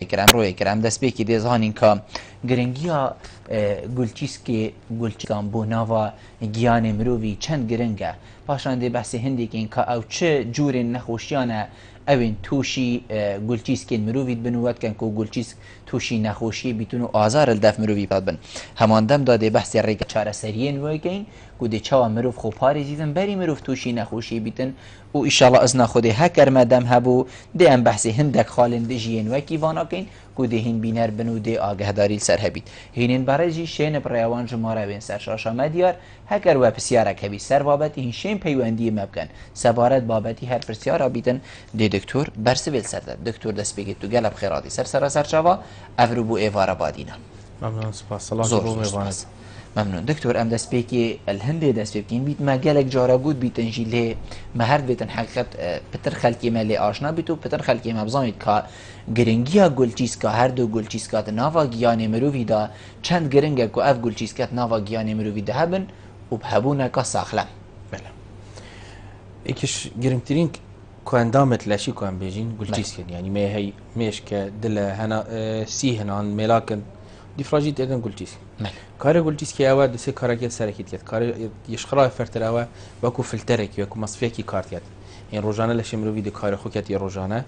کرام روی کرام دست بی که دیزهانین که گرنگیا گلچیسکی گلچیکان بوناوا گیان مروی چند گرنگه پاشان دی بحث هندی که این که او چه جور نخوشیانه اوین توشی گلچیسکی مروید بنوود کن که گلچیس توشی نخوشی بیتونو آزار الدف مروی باد بن همان دم داده بحث ریگ چاره سریین وی کن گوده چوا مروف خو پارزیدن بری مروف توشی نخوشی بیتن و ایشالله ازنا خوده هکر مدم هبو ده ام بحث هندک خالن دجین وکی وانا کن گوده هین بینر بنو ده آگه داری سر هبید هینین برای شین بریوان جماره بین سر شاشا مدیار هکر و پسیاره کبی سر بابت این شین پیوندی مبکن سبارت بابتی هر پسیاره بیتن ده دکتور برسویل سر ده دکتور دست بگید تو گلب خیراتی سر چوا افرو بو ایوارا بادینا ممنون سپاس الله ممنون دكتور ام دست بيكي الهندي دست بيكين بيت ما جالك جارا جود بيتن جيله مهرد بيتن حقيقت بتر خلقي ما لي آشنا بيتو بتر خلقي ما بزانيت كا گرنگیا گلچیسکا هر دو گلچیسکات ناوا گیان مروی دا چند گرنگه کو اف گلچیسکات ناوا گیان مروی دا هبن و بهبونه کا ساخلم بله ایکش گرنگترین کو اندامت لاشی کو ام بيجين گلچیسکن يعني ما هي مش كدل هنا سي هنا ملاكن دیفراژیت ادن گلچیس کار گلچیس که اول دسته کارگیت سرکیت کرد کار یشخرا فرتر اول وکو فلتره کی وکو مصفی کی کارت کرد این روزانه لشم رو وید کار خو کرد یا روزانه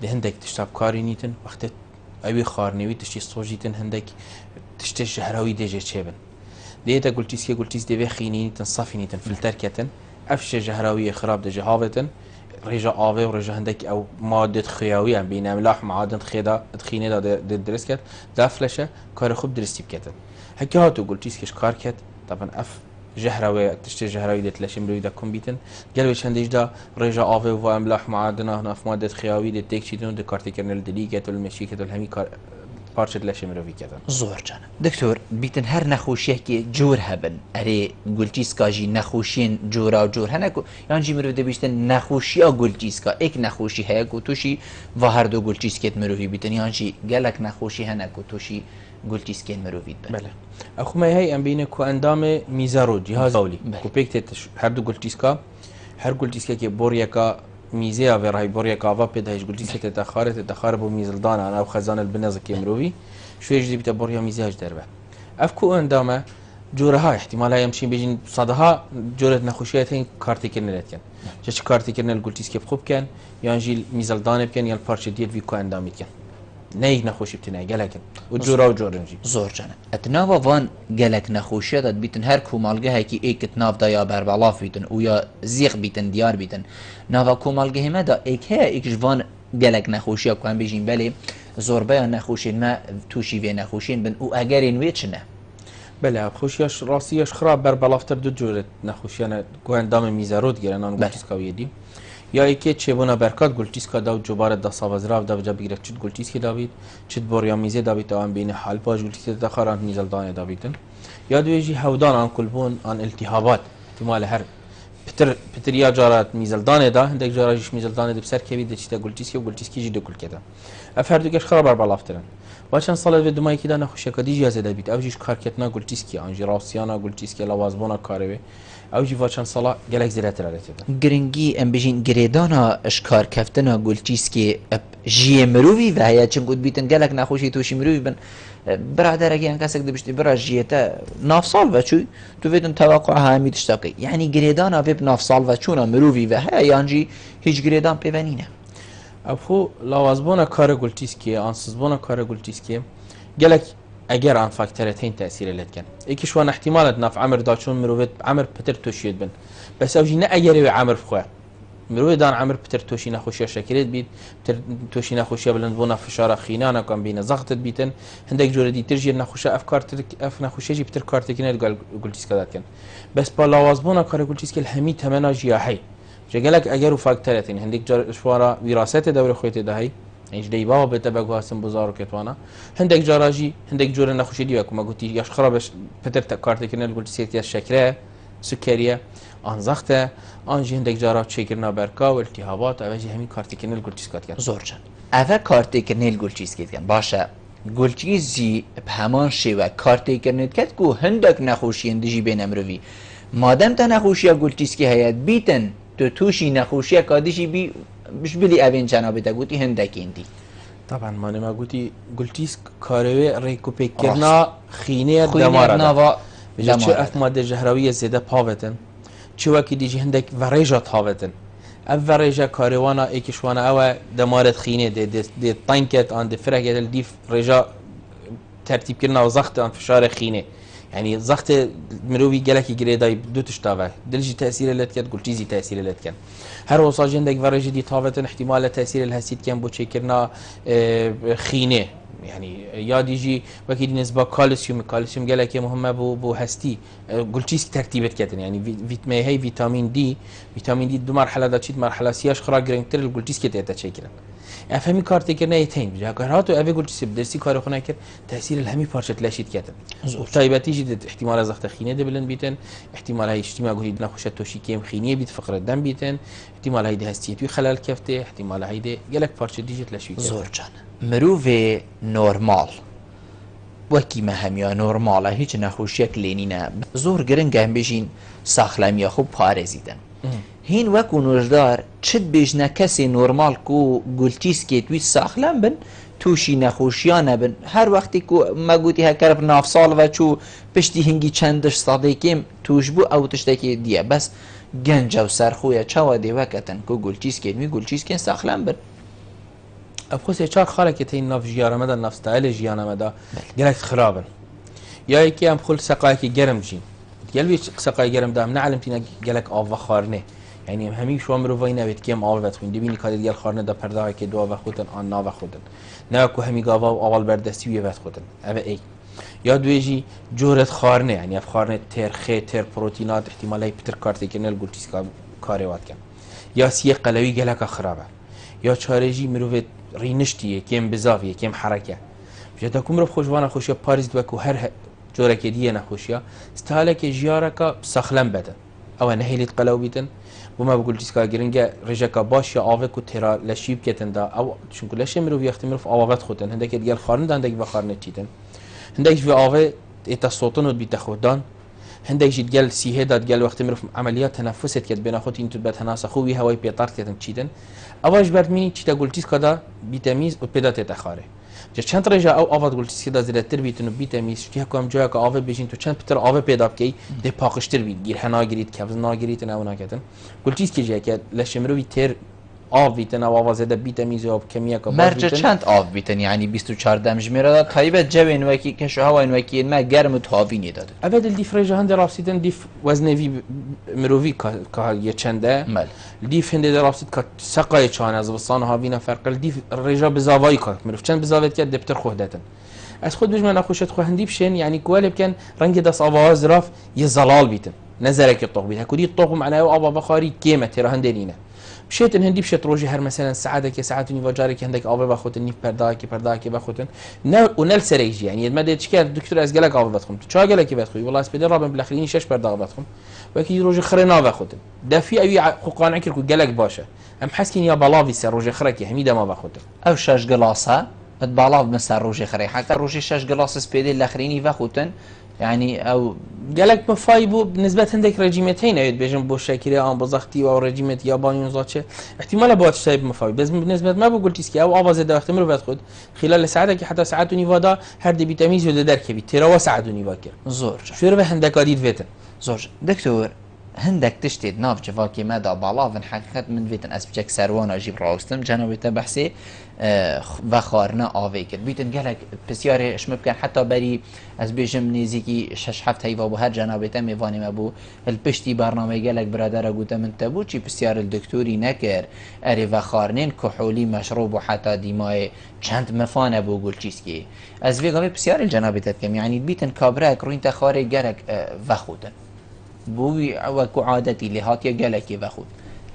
ده هندک تشتاب کاری نیتن وقت اوی خارنوی تشتی صوجیتن هندک تشتی شهراوی دیجه چبن دیتا گلچیس که گلچیس دی خینی نیتن صافی نیتن فلتر کتن افش جهراوی خراب ده جهاوتن رجع آوه و رجع هندك أو مادة خياوية بين أملاح معادن خيدا تخينة دا درس كات دافلشة كار خوب درستي بكتن هكي هاتو قلت كيش كار كات طبعا أف جهراوي تشتي جهراوي ده تلاشم روي دا كومبيتن قالوا هنديش دا رجع آوه و أملاح معادن هنا في مادة خياوية ده تيك شيتون ده كارتي كرنل دلي كات والمشي كات والهمي كار پارچه لشم روی کردن. زور جان. دکتر بیتن هر نخوشیه که جور هبن. اره گلچیسکا جی نخوشین جورا و جور هنکو. یان جی مرو دبیشتن نخوشیا گلچیسکا. ایک نخوشی هیا کو توشی و هر دو گلچیسکت مروی بیتن. یان جی گلک نخوشی هنکو توشی گلچیسکت مروی بیتن. بله. اخو ما هی ام بینه کو اندام میزارو جهاز اولی. کو پیکت هر دو گلچیسکا هر گلچیسکا که بوریا کا میزه و رای بوریا کاوا پیدایش گلچیسکت تخاره بو میزلدان انا و خزان البنز کی مروی شوية جدي بتا بوريا ميزاج دربه افكو اندامه جورها احتمال يمشي بيجين صدها جورة نخوشيات هين كارتي كرنلت كان جاش كارتي كرنل قلتيس كيف خوب كان يانجي ميزلدان بكن يا البارش ديال فيكو انداميت كان نيك نخوشي بتناي قالكن وجورا وجورنجي زور جانا اتناوا وان قالك نخوشيات بيتن هر كومالگه هكي ايك تناف دا يا بربلاف بيتن ويا زيغ بيتن ديار بيتن ناوا كومالگه ما دا ايك هي ايك جوان قالك نخوشيا كان بيجين بالي زوربه نخوشين ما توشي في نخوشين بن او اگرين ويچنه بله خوشياش راسياش خراب بربلافتر دو جورت نخوشيانا گوان دام ميزارود گيرن ان گلتيسكاوي دي یا ایکه چبونا برکات گلتیسکا داو جبار دا ساوزراف دا وجا بگیره چت گلتیسکی داوید چت بوریا میزه داوید آن بین حال باج گلتیسکی دخاران نیزلدان داویدن یا دویجی هودان آن کلبون آن التهابات احتمال هر پتر یا جارات میزلدان دا هندک جاراجش میزلدان دا بسر کبید چتا گلتیسکی و گلتیسکی جی دو کل کده افردوگش خراب بالافترن وچن سال و دمای کدا نخوشه کدی جیازه دبید اوجیش کار کتنا گلتیسکی آنجی راسیانا گلتیسکی لوازبونا کاروی اوجی وچن سال گلک زیرت رالته گرنگی ام بجین گریدانا اشکار کفتنا گلتیسکی جی مروی و هیا چون گود بیتن گلک نخوشی توشی مروی بن برادر اگه انکسک دبشتی برا جیتا ناف سال و چوی تو ویدن توقع همی تشتاقی یعنی گریدانا ویب ناف سال و چونا مروی و هیا یانجی هیچ گریدان پیونینه افو لوازبونا کار گلتیسکی آنسزبونا کار گلتیسکی گلک اگر آن فاکتورتين تأثير لتكن ايكش وان احتمالات ناف عمر داشون مروت عمر بتر توشيد بن بس اوجي نا اگر عمر فخوه مروت دان عمر بتر توشي نخوشيه شكلت بيت بتر توشي نخوشيه بلند بونا فشار خينانا كان بين ضغط بيتن هندك جوردي ترجي نخوشه افكار اف نخوشه جي بتر كارتكين قال قلتيس كذا كان بس بالاوازبونا كار قلتيس كل همي تمنا جياحي جالك اگر فاكتورتين هندك جار شوارا وراثه دور خويته دهي اینج دیبا به تبعو هستم بزارو کتوانا هندک جاراجی هندک جور نخوشی دیو که ما گویی یاش خرابش پتر تکارت کنن گویی سیتی شکره سکریه آنزخته آنجی هندک جارا شکرنا برکا و التهابات اوجی همین کارت کنن گویی سکات کرد زور جان اوه کارت کنن گویی سکات کرد باشه گویی زی همان شیوه کارت کنن کرد کو هندک نخوشی اندیجی بین امروی مادام تا نخوشی گویی سکی هیات بیتن تو توشی نخوشی کادیشی بی مش بلی اوین جنابه تا گویی هندکی اندی طبعا ما نما قلتيس كاروي ريكوبي كرنا خينير خوينير دمارة نافا بجد شو دمارة اف مادة جهروية زيادة بافتن شو وكي ديجي هندك فريجة هافتن اف فريجة كاروانا ايكشوانا او دمارة خيني دي طنكت عند فرقة الديف ريجا ترتيب كرنا وزخت عن فشار خيني يعني زخت مروي جلكي جريداي دو تشتافه دلجي تأثير اللي كان قلت جيزي تأثير اللي كان هر وصاج عندك فريجة دي طافتن احتمال تأثير الهسيد كان بو كرنا خيني يعني يا ديجي وكيد نسبة كالسيوم جالك مهمة بو هستي قلتيس ترتيبت كتن يعني هي فيتامين دي دو مرحلة دا تشيت مرحلة سياش خرا جرينتر قلتيس كتاتا شكلا افهمي كارت كرنا يتين بجا كاراتو افي قلتيس بدرسي كارو خنا كر تأثير الهمي بارشة لاشيت كتن وطيبتي جد احتمال زخت خينية دبلن بيتن احتمال هاي اجتماع قلت نخشت توشي كيم خينية بيت فقر الدم بيتن احتمال هيدي هستيتوي خلال كفته احتمال هيدي جالك بارشة ديجت لاشوي زور جان مروفي نورمال وكي ما هميا نورماله هیچ نخوشیک لینینه زور گرنگ هم بجین ساخلمی خوب پارزیدن هین وکو نوجدار چد بجنه کسی نورمال کو گلتیس که توی ساخلم بن توشی نخوشیانه بن هر وقتی کو مگوتی هکرب ناف سال و چو پشتی هنگی چندش صادقیم توش بو او تشتکی دیه بس گنج و سرخویا چوا دی وکتن کو گلتیس که توی گلتیس که ساخلم بن ابخوس چار خاله که تین ناف جیانه مدا ناف ستایل جیانه مدا گلک خرابن یا یکی هم خل سقای که گرم جین گلوی سقای گرم دام نعلم تینا گلک آوا خارنه یعنی همین شو امرو وای نوید کیم آوا بتخوین دبینی کادی گل خارنه دا پرده که دو آوا خودن آن ناوا خودن نه کو همی گاوا و اول بردستی وی بت خودن اوه ای یا دویجی جورت خارنه یعنی اف خارنه ترخه تر پروتئینات احتمالی پتر کارت کنل گلتیس کاری وات کن یا سی قلوی گلک خرابه یا چارجی مروت رینشتیه کم بزاویه کم حرکه بجد کم رو خوشوانه خوشیا پاریز دو کو هر جوره که دیه نخوشیا استحاله که جیاره که سخلم بده او نهیلیت قلو بیتن و ما بقول تیسکا گرینگه رجکا باش یا آوه کو ترا لشیب کتن دا او چون کلش مرو بیاختی مرو آوات خودن هندک دیگر خارن دا هندک بخارن چیتن هندک و آوه ایتا صوتن و بیت خودان هندك جيت قال سي هدات قال وقت مرف عمليات تنفست كت بين اخوتي انتو بتناس اخوي هواي بيطارت كتن تشيدن اواج برد ميني تشتا قلتيس كدا بيتاميز وبيدات تخاره جا چند رجا او افاد قلتيس كدا زيادتر بيتن بيتاميز شتي كم جاك اوه بيجين تو چند بتر اوه پیدا بكي دي پاقشتر بيت گير هنا گريت كفز نا گريت انا ونا كتن قلتيس كي جاك لشمرو بيتر آب بیتن و آواز ده بیتامیز آب کمیه که مرجع چند آب بیتن یعنی 24 دمجمیره داد تایبت جو این وکی کشو هوا این وکی ما گرم تهاوینی داده اول دیف رجا هند راسیدن دیف وزنوی مروی که یه چنده مال دیف هند راسید که سقای چان از وسان هاوینا فرق دیف رجا بزاوایی که مروف چند بزاویت که دبتر خودتن از خود بجمع نخوشت خو هندی بشین یعنی کوالب کن رنگ دست آواز راف یه زلال بیتن نظرك الطوق بيها كودي الطوق معناه أبا بخاري كيمة ترى هندينا بشيت إن هندي بشيت روجي هر مثلا ساعتك ساعات نيفاجارك عندك أبا باخوتن نيف برداكي باخوتن ونل سريج يعني ما ديتش كان الدكتور أزجلك أبا بدخم تشا جلك بدخوي والله سبدي رابن بالآخرين شش برداغ بدخم وكي روجي خرينا باخوتن ده في أي قوقان عكر كو جلك باشا أم حسكين يا بلاوي سر روجي خرك حميدة ما باخوتن أو شش جلاسة بتبلاف مثلا روجي خري حتى روجي شش جلاس سبدي الآخرين باخوتن يعني او قالك مفايبو بالنسبه عندك رجيمتين ايد بيجن بو شاكيري ام بزختي او رجيمت ياباني زاتشه احتمال بوات شايب مفايب بس بالنسبه ما بقول تيسكي او اباز ده احتمال بتاخد خلال ساعتك حتى ساعات ونيفادا هر دي بيتاميز يود دركبي ترى ساعات ونيفاكر زور شو به عندك اديد فيتن زور دكتور هندك تشتيد ناف جواكي ماذا بلاف حقيقة من فيتن اسبجك سروان اجيب راستم جنابي تبحثي وخارنا آویکر بیتن گلک بسیاری اش ممکن حتی بری از بیشم نزیکی شش هفت هیوا به هر جنابه تم میوانی مبو الپشتی برنامه گلک برادر گوته من تبو چی بسیار الدکتوری نکر اری وخارنین کحولی مشروب و حتی دیمای چند مفانه بو گل چیز کی از ویگاوی بسیار الجنابه تکم یعنی بیتن کابرک روی تخاره گلک وخودن بوی وکو عادتی لهاتی گلکی وخود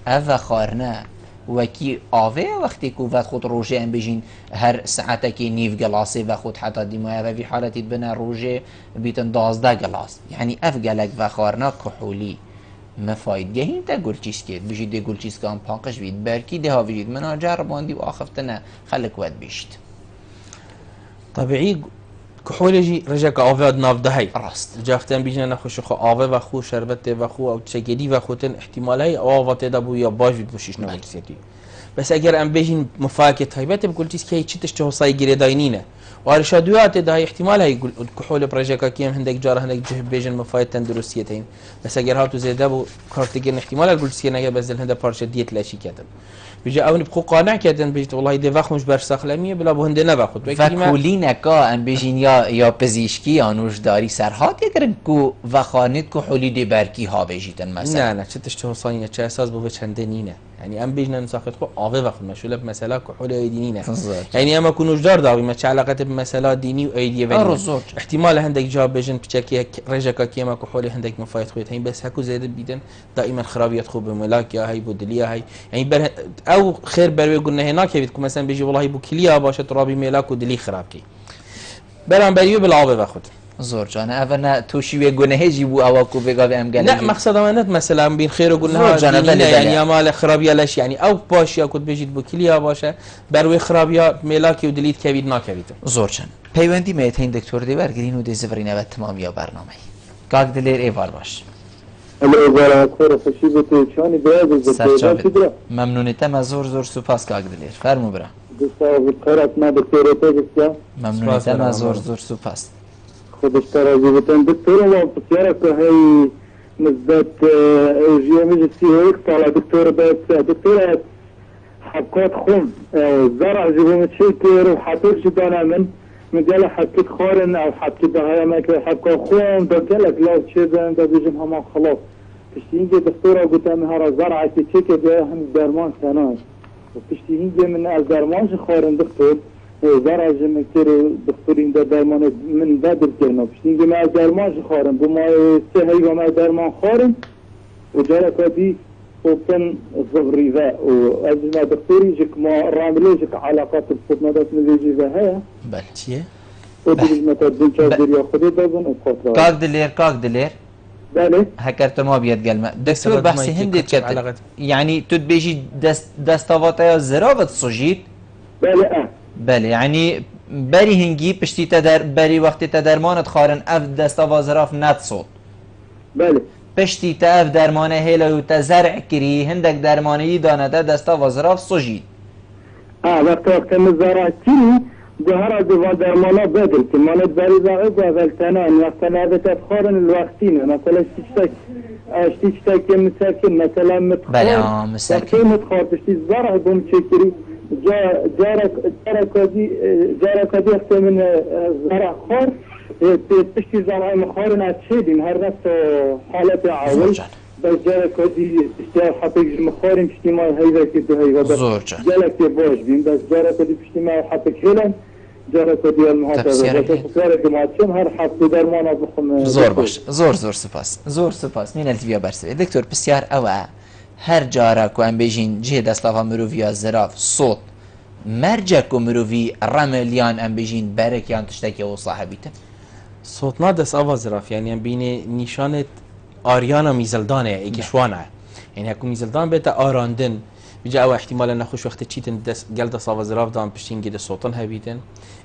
او خارنه وکی آوه وقتی که وقت خود روژه ام بجین هر ساعته که نیف گلاسه و خود حتی دیمایه و فی حالتی بنا روژه بیتن 12 گلاس یعنی اف گلک و خارنا کحولی مفاید گهین تا گل چیز کید بجید ده گل چیز که هم پاقش بید برکی ده ها بجید منا جرباندی و آخفتنه خلق ود بیشت طبيعي كحولجي رجاك آواد ناف دهي راست جافتن بيجنا نخوش خو آوه و خو شربت و خو او تشگیری و خوتن احتمالی آوات دا بو یا باش بید بوشیش نوالسیتی بس اگر ام بيجين مفاكه تايبات بقول كي تشي تشتهو صاي جريداينينه وارشادوات ده احتمال هي كحول برجكا كيم هندك جار هندك جه بيجن مفايد تندرسيتين بس اگر هاتو زيدا بو كارتيجن احتمال اقول سينا بس هندا بارشا ديت لاشي كاتب بيجي او نبقى قانع كاتن بيجي والله دي واخ مش برسخ لميه بلا بو هندا نباخد فكولينكا ام بيجين یا پزیشکی آنوش داری سرحات یکرن کو وخانت کو حولی دی برکی ها بيجيتن مثلا نه چه تشتهو صاينه چه اساس بو چندنينه يعني ام بيجنا نساخت خو اوه وقت مشغوله بمساله كحول دينيه يعني اما كونوش دار داوي ما علاقه بمساله ديني وايديه بين احتمال هندك جواب بيجن بتشكي رجكا كيما كحول هندك مفايد خويت هين بس هكو زيد بيدن دائما خرابيات خو بملاك يا هي بودليا هي يعني او خير بروي قلنا هناك بتكون مثلا بيجي والله بو كليا باشه ترابي ملاك ودلي خرابتي برام بريو بالعوض باخد زور جان اونا توشي گناهجي بو او کو بيغا ام قال لا مقصد امانت مثلا بين خير وقلنا يعني مال خرابيه ليش يعني او باشا كنت بيجيت بوكيليا باشا بروي خرابيه ملاكي ودليت كبيد ناكبيت زور جان پیوندی میتین دکتور دیوار گرین و دی زفرینه و تمام یا برنامه کاک دلیر ایوار باش ممنونیتم از زور سپاس کاک دلیر فرمو برا ممنونیتم از زور سپاس خودش تراجي بتن دكتور والله بسيارك هي نسبة جيوميجسي هيك طالع دكتور بس دكتورة حبكات خون زرع جيبو متشكر وحطيت جدانا من جالة حبكت خارن او حبكت دهايا ماكي حبكات خون دكالك لو تشيزن دا بيجن هما خلاص تشتينجي دكتورة قلت امهارا زرع كي تشكر هم درمان سناي وتشتينجي من الدرمانش خارن دكتور زرع جمكتر دكتورين دا درمان من بدر كنا بشتينجي مع درمان خارن بما سهي وما درمان خارن وجالكاتي وكان الزغريفاء وأجمع دكتوري جك ما راملي جك علاقات الفضنادات نزيجي ذا بل چیه؟ ودي ما تدين شاذر ياخذ دازن وقطرة كاك دلير بله هكرت ما بيد قلمه دكتور بحثي هندي كتب يعني تد بيجي دستاوات زراوت صجيت بله بله يعني بری هنگی پشتی بری وقتی درمانت خارن اف دستا وازراف نت صوت بله پشتی تا اف درمانه هیلا و تزرع کری هندک درمانه دانده دستا وازراف سجید وقت مزارعتی ظهر از درمانه بدل که مالت بری زاغب و اولتنان وقت نابت خارن الوقتين مثلا اشتشتك مساكن مثلا متخار بله مساكن متخار پشتی زرع بوم چکری جارك دي أكثر من زرع خار تشتي زرع مخارن أتشيدين هر نفس حالة عاول بس جارك دي تشتي حطيك مخارن تشتي ما هيدا كده هيدا بس جارك باش بين بس جارك دي تشتي ما حطيك هلا جارك دي المحاضرة بس جارك ما تشم هر حط درمان بخم زور باش زور سپاس مين التفيا برسه دكتور بسيار أوعى هر جارك وام بيجين جه دستاوا مروفيا زراف صوت مرجك ومروفي رمليان ام بيجين بركيان تشتكي وصاحبيته صوت نادس اوازراف يعني ام بيني نشانه آريانا ميزلدانه ايكشوانه يعني هكو ميزلدان بيتا آراندن بيجا او احتمال نخوش وقت تشيتن دس جلد صاوازراف دام بشتين جد صوتن هبيتن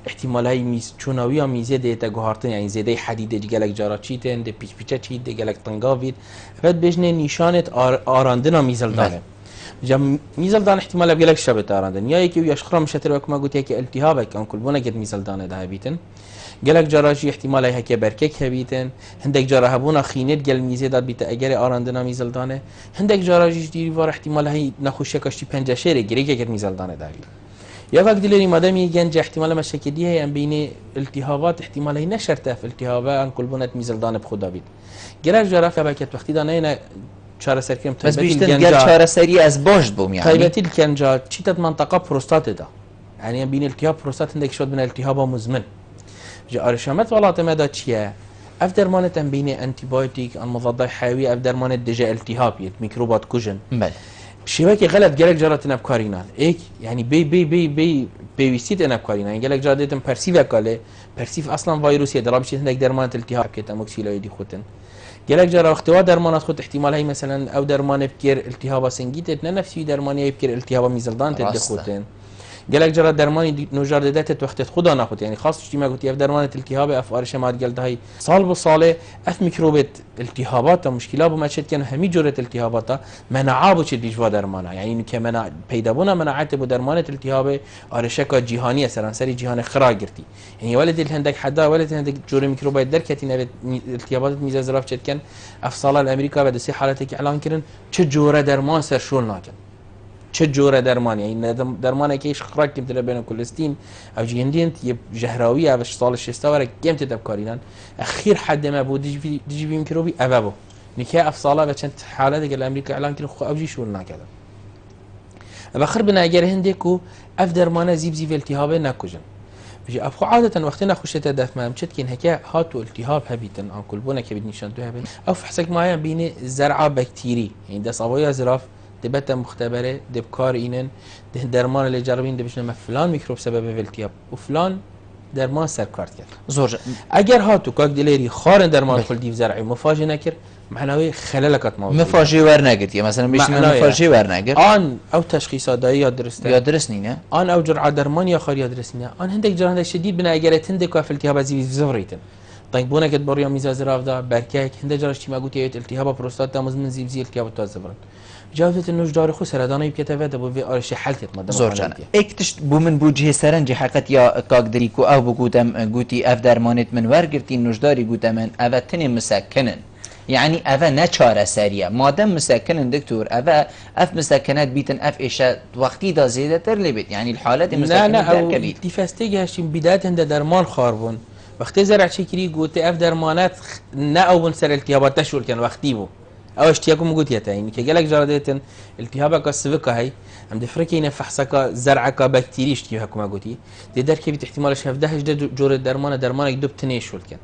احتمال هاي ميز چوناويا ميزه ديتا گوهارتن يعني زيده حديد جلك جارا تشيتن دي بيچ بيچا تشيت دي جلك تنگاويد بعد بيجنه نشانه آراندن ميزلدانه جم ميزلدان احتمال بيجلك شبت آراندن يا يكي يشخرم شتر وكما قلت يكي التهابك ان كل بنا قد ميزلدان ده هبيتن جلك جاراجي احتمال هيك بركك هبيتن هندك جارا هبونا خينت جل ميزه داد بيت اگر آراندنا ميزلدانه هندك جاراجي ديري وار احتمال هي نخوشه كشتي پنجه شهر گريك اگر ميزلدانه داوي يا وقت دليري مادامي جنج احتمال مشاكل دي هي ام بين التهابات احتمال هي نشرته في التهابات ان كل بنت ميزلدان بخدا بيت جلك جارا فبكت وقتي دانه چاره سرکم بس بیشتر گل چاره سری از باش بوم يعني طيبتي الكنجا تشيتت منطقه بروستات ده يعني بين التهاب بروستات عندك شد من التهاب مزمن جا ارشامت ولات ماذا تشيا اف درمان بين انتي بايوتيك المضاد الحيوي اف درمان دجا التهاب ميكروبات كوجن بله شبكه غلط جالك جرات نبكارينال ايك يعني بي ويسيت نبكارينال يعني جالك جادتم برسيف قاله برسيف اصلا فيروسي درابش عندك درمان التهاب كتاموكسيلويدي خوتن جالك جرا اختوا درمانات خود احتمال هي مثلا او درمان بكير التهاب سنجيت نه نفسي درمانيه بكير التهاب ميزلدان تدخوتن گلک جرا درمانی نوجار دادت وقت خدا نخود یعنی خاص چی ما گفتی اف درمان التهاب اف آرش ما گلد های سال به سال اف میکروبات التهابات و مشکلات ما شد کن همین جورت التهابات مناعه بچ دیجوا درمانه یعنی که مناع پیدا بونه مناعت به درمان التهاب آرش کا جهانی سرانسری جهان خرا گرتی یعنی ولد هندک حدا ولد هندک جور میکروبات در کتی نبت التهابات میزه زراف شد کن اف سال امریکا بعد سی حالتی که اعلان کردن چه جور درمان سر شول ناکن چه جور درمان يعني درمان كيش خراج كم تلا بين كولستين او جيندين جهراويه باش صال الشستا ورا كم تدبكارينان اخير حد ما بو دي جي ميكروبي ابابو نكا افصاله بچنت حالات الامريكا اعلان كن خو اوجي شولنا كذا باخر بنا اگر هندكو اف درمان زيب التهاب ناكوجن بيجي افخو عاده وقتنا خوشته دف ما مشتكين هكا هاتو التهاب هبيتن ان كلبونه كبد نشان تو هبن او فحصك معايا بين زرعه بكتيري يعني ده صبايا زراف دبت مختبره دبکار اینن درمان اللي جربين دبشنا ما فلان میکروب سبب التهاب و فلان درمان سرکارت کرد زور اگر هاتو کاک دلیری خار درمان خل دیو زرعی مفاجئ نکر معناوی خللکات موضوع مفاجئ ور نگرد یا مثلا بیش مفاجئ ور نگرد آن او تشخیصات دایی یا درسته یا درست نینه آن او جرعه درمان یا خار یا درست نینه آن هندک جرعه شدید بنا اگر هندک کاف التهاب ازی زوریتن طيب بونا كد بريا ميزا زراف دا بركاك هنده جارش تيما قوتي ايت التهاب بروستاتا مزمن زيب التهاب تازبرن جاوزت انه جدار خو سردانه بكتفه دبو في ارش حلت ماده زور جان اكتش بو من بوجه سرنج حقت یا کاک دریکو او بگوتم گوتی اف درمانت من ورگرتی نوجداری گوتمن او تن مسکنن يعني أفا نشارة سريع ما دام مسكن دكتور أفا أف مسكنات بيتن أف إيشا وقتي دا زيادة تر بيت يعني الحالات مسكنات لا أو تفاستيجي هاشين بداية هند درمان خاربون وقتی زرع چکری گوته اف درمانات نه او بن سر التهابات تشول کن وقتی بو او اشتیاکو مگوتیه تا اینی که گلک جاردیتن التهابا کا سوکا هی هم دفرکی اینه فحصکا زرع کا باکتری اشتیاکو حکومه گوتی دی در که بیت احتمالش 17 جور درمان یک دو بتنه شول کن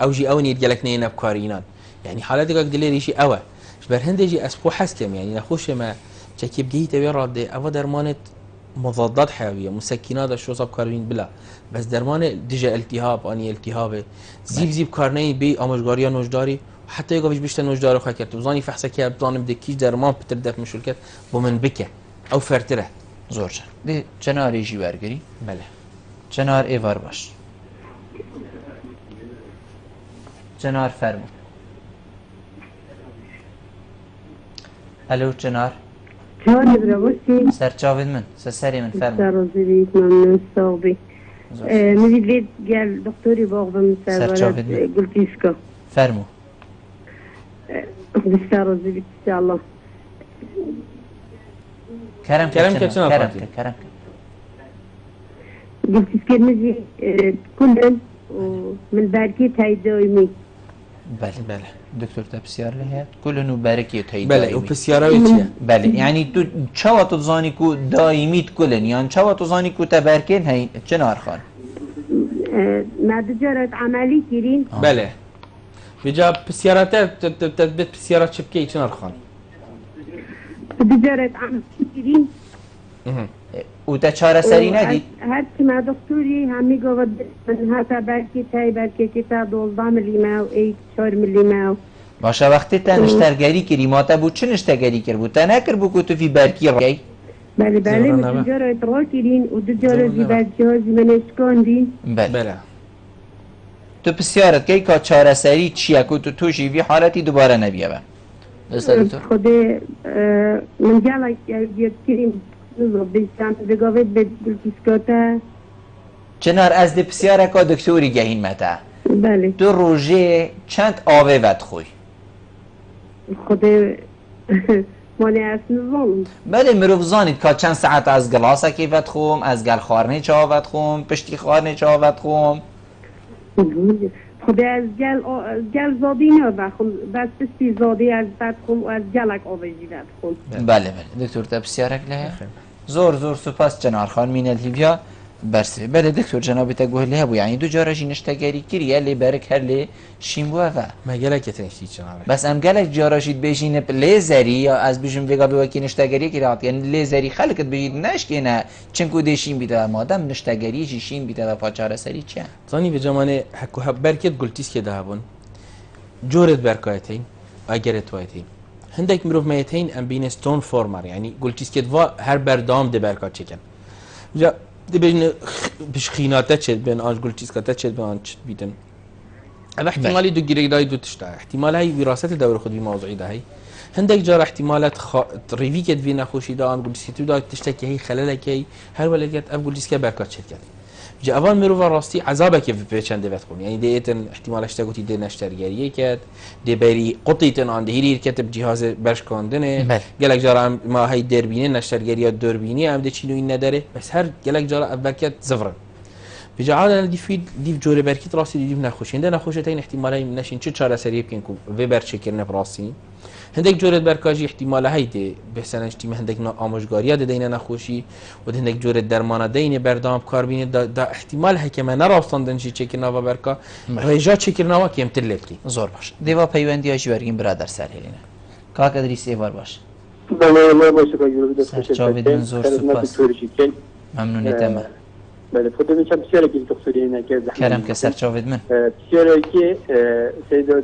او جی او نید گلک نه نبکارینان یعنی حالتی که دلیریشی اوه بر هندی جی اسبو حسکم یعنی نخوش ما چکی بگی توی راده او درمانت مضادات حيويه مسكنات شو صاب كارين بلا بس درمان دجا التهاب اني التهاب زيب كارني بي امجغاريا نوجداري حتى يقفش بيشت نوجدار خا كرت بزاني فحصك بزاني بدكيش درمان بتردف مشكلات بمن بكه او فرتره زور دي جناري جي ورگري بله جنار ايوار باش جنار فرمو الو جنار جاني برابوسي سرچاوید من سری من فرمو سرازيري من صوبي نريد قال دكتوري باغ سرچاوید قلتيسكا فرمو بالسرازيري ان شاء الله كرم قلتيسكا نجي كلن ومن باركيت هاي دويمي بله دكتور تبسيار لها كله باركي تاي بله وبسياراوي بله يعني تو چوا تو زاني کو دائميت كلن يعني چوا تو زاني کو تباركين هي جنار خان ما دجرت عملي كيرين بله بجا بسيارات تثبت بسيارات شبكي جنار خان دجرت عملي كيرين وتا چاره سری ندید هرچی ما دکتوری همی گفت من هتا برکی تای برکی کتا 12 میلیمه و 4 میلیمه باشه وقتی تا نشترگری کری ما تا بود چه نشترگری کر بود تا نکر بود که تو فی برکی رای بله بله و دجار اترا کرین و دجار زی برکی ها زی منشکان دین بله تو بسیارت که که چاره سری چیه که تو توشی وی حالتی دوباره نبیه با خود من جالک یاد کریم بيشان بقوت بالكيسكوتا جنار از دی بسیاره که دکتوری گهین متا بله دو روژه چند آوه ود خوی خود مانه از نظام بله مروف زانید که چند ساعت از گلاسه که ود خوم از گل خارنه چه ود خوم پشتی خارنه چه ود خوم خود از گل زادی نه بخوم بس پشتی زادی از بد خوم و از گلک آوهی ود خوم بله دکتور تا بسیاره که زور سپاس جنار خان من الهیویا برسه بله دکتور جنابی تا گوه له بو یعنی دو جارشی نشتگری کریه لی برک هر لی شیم بوه و ما گلک تنشتی جنابه بس ام گلک جارشید بیشین لیزری یا از بیشون وگا بوکی نشتگری کریات یعنی لیزری خلقت بجید نشکی نه چنکو دیشین بیده مادم نشتگری جیشین بیده و پاچاره سری چه زانی به جمانه حکو برکت گلتیس که دهبون جورت برکایتین اگرت وایتین هندك مروف ميتين ام بين ستون فورمر يعني قلت كده هر بردام ده بركات چكن جا دي بين بشخينات تشد بين آج قلتيس كتا تشد بين تشد بيتن هذا احتمالي دو جريك داي دو تشتا احتمال هاي وراثة دور خد بموضوعي ده هاي هندك جار احتمالات ريفيكت في نخوشي دا ام قلتيس تو دا تشتكي هي خلالك هي هر ولقيت اب قلتيس كبركات شد كات جا اول مروفا راستي عذابك في بيشان دفت خون يعني ديتن احتمال اشتغوتي دي نشترياريه كات دي بري قطيتن عند هيرير كتب جهاز برش كاندنه قالك جارا ما هي دربينه نشترياريه دوربيني ام دي چينو این نداره بس هر قالك جارا ابركات زفرن بيجا عادة دي في جوري بركيت راسي دي نخوش عندنا نخوشتين احتمالي نشين چه چاره سري بكن كو ويبر چكرنه براسي هندك جورت برکاجی احتمال هایده بهترین اجتماع هندک آموزگاری دینه نخوشی و هندک جورت درمان دینه بردام کار بینه دا احتمال هکمه نراستندن چی چکرنا و برکا رجا چکرنا و کم تلفتی زور باش دیوا پیوندی هاش برگیم برادر سرهلینه کاک ادریس ایوار باش بله باشه که سرچاویدن زور سپاس ممنونیتم بله خود میشم بسیار که دکتری نکرد کرم که سرچاوید من بسیار که سیدات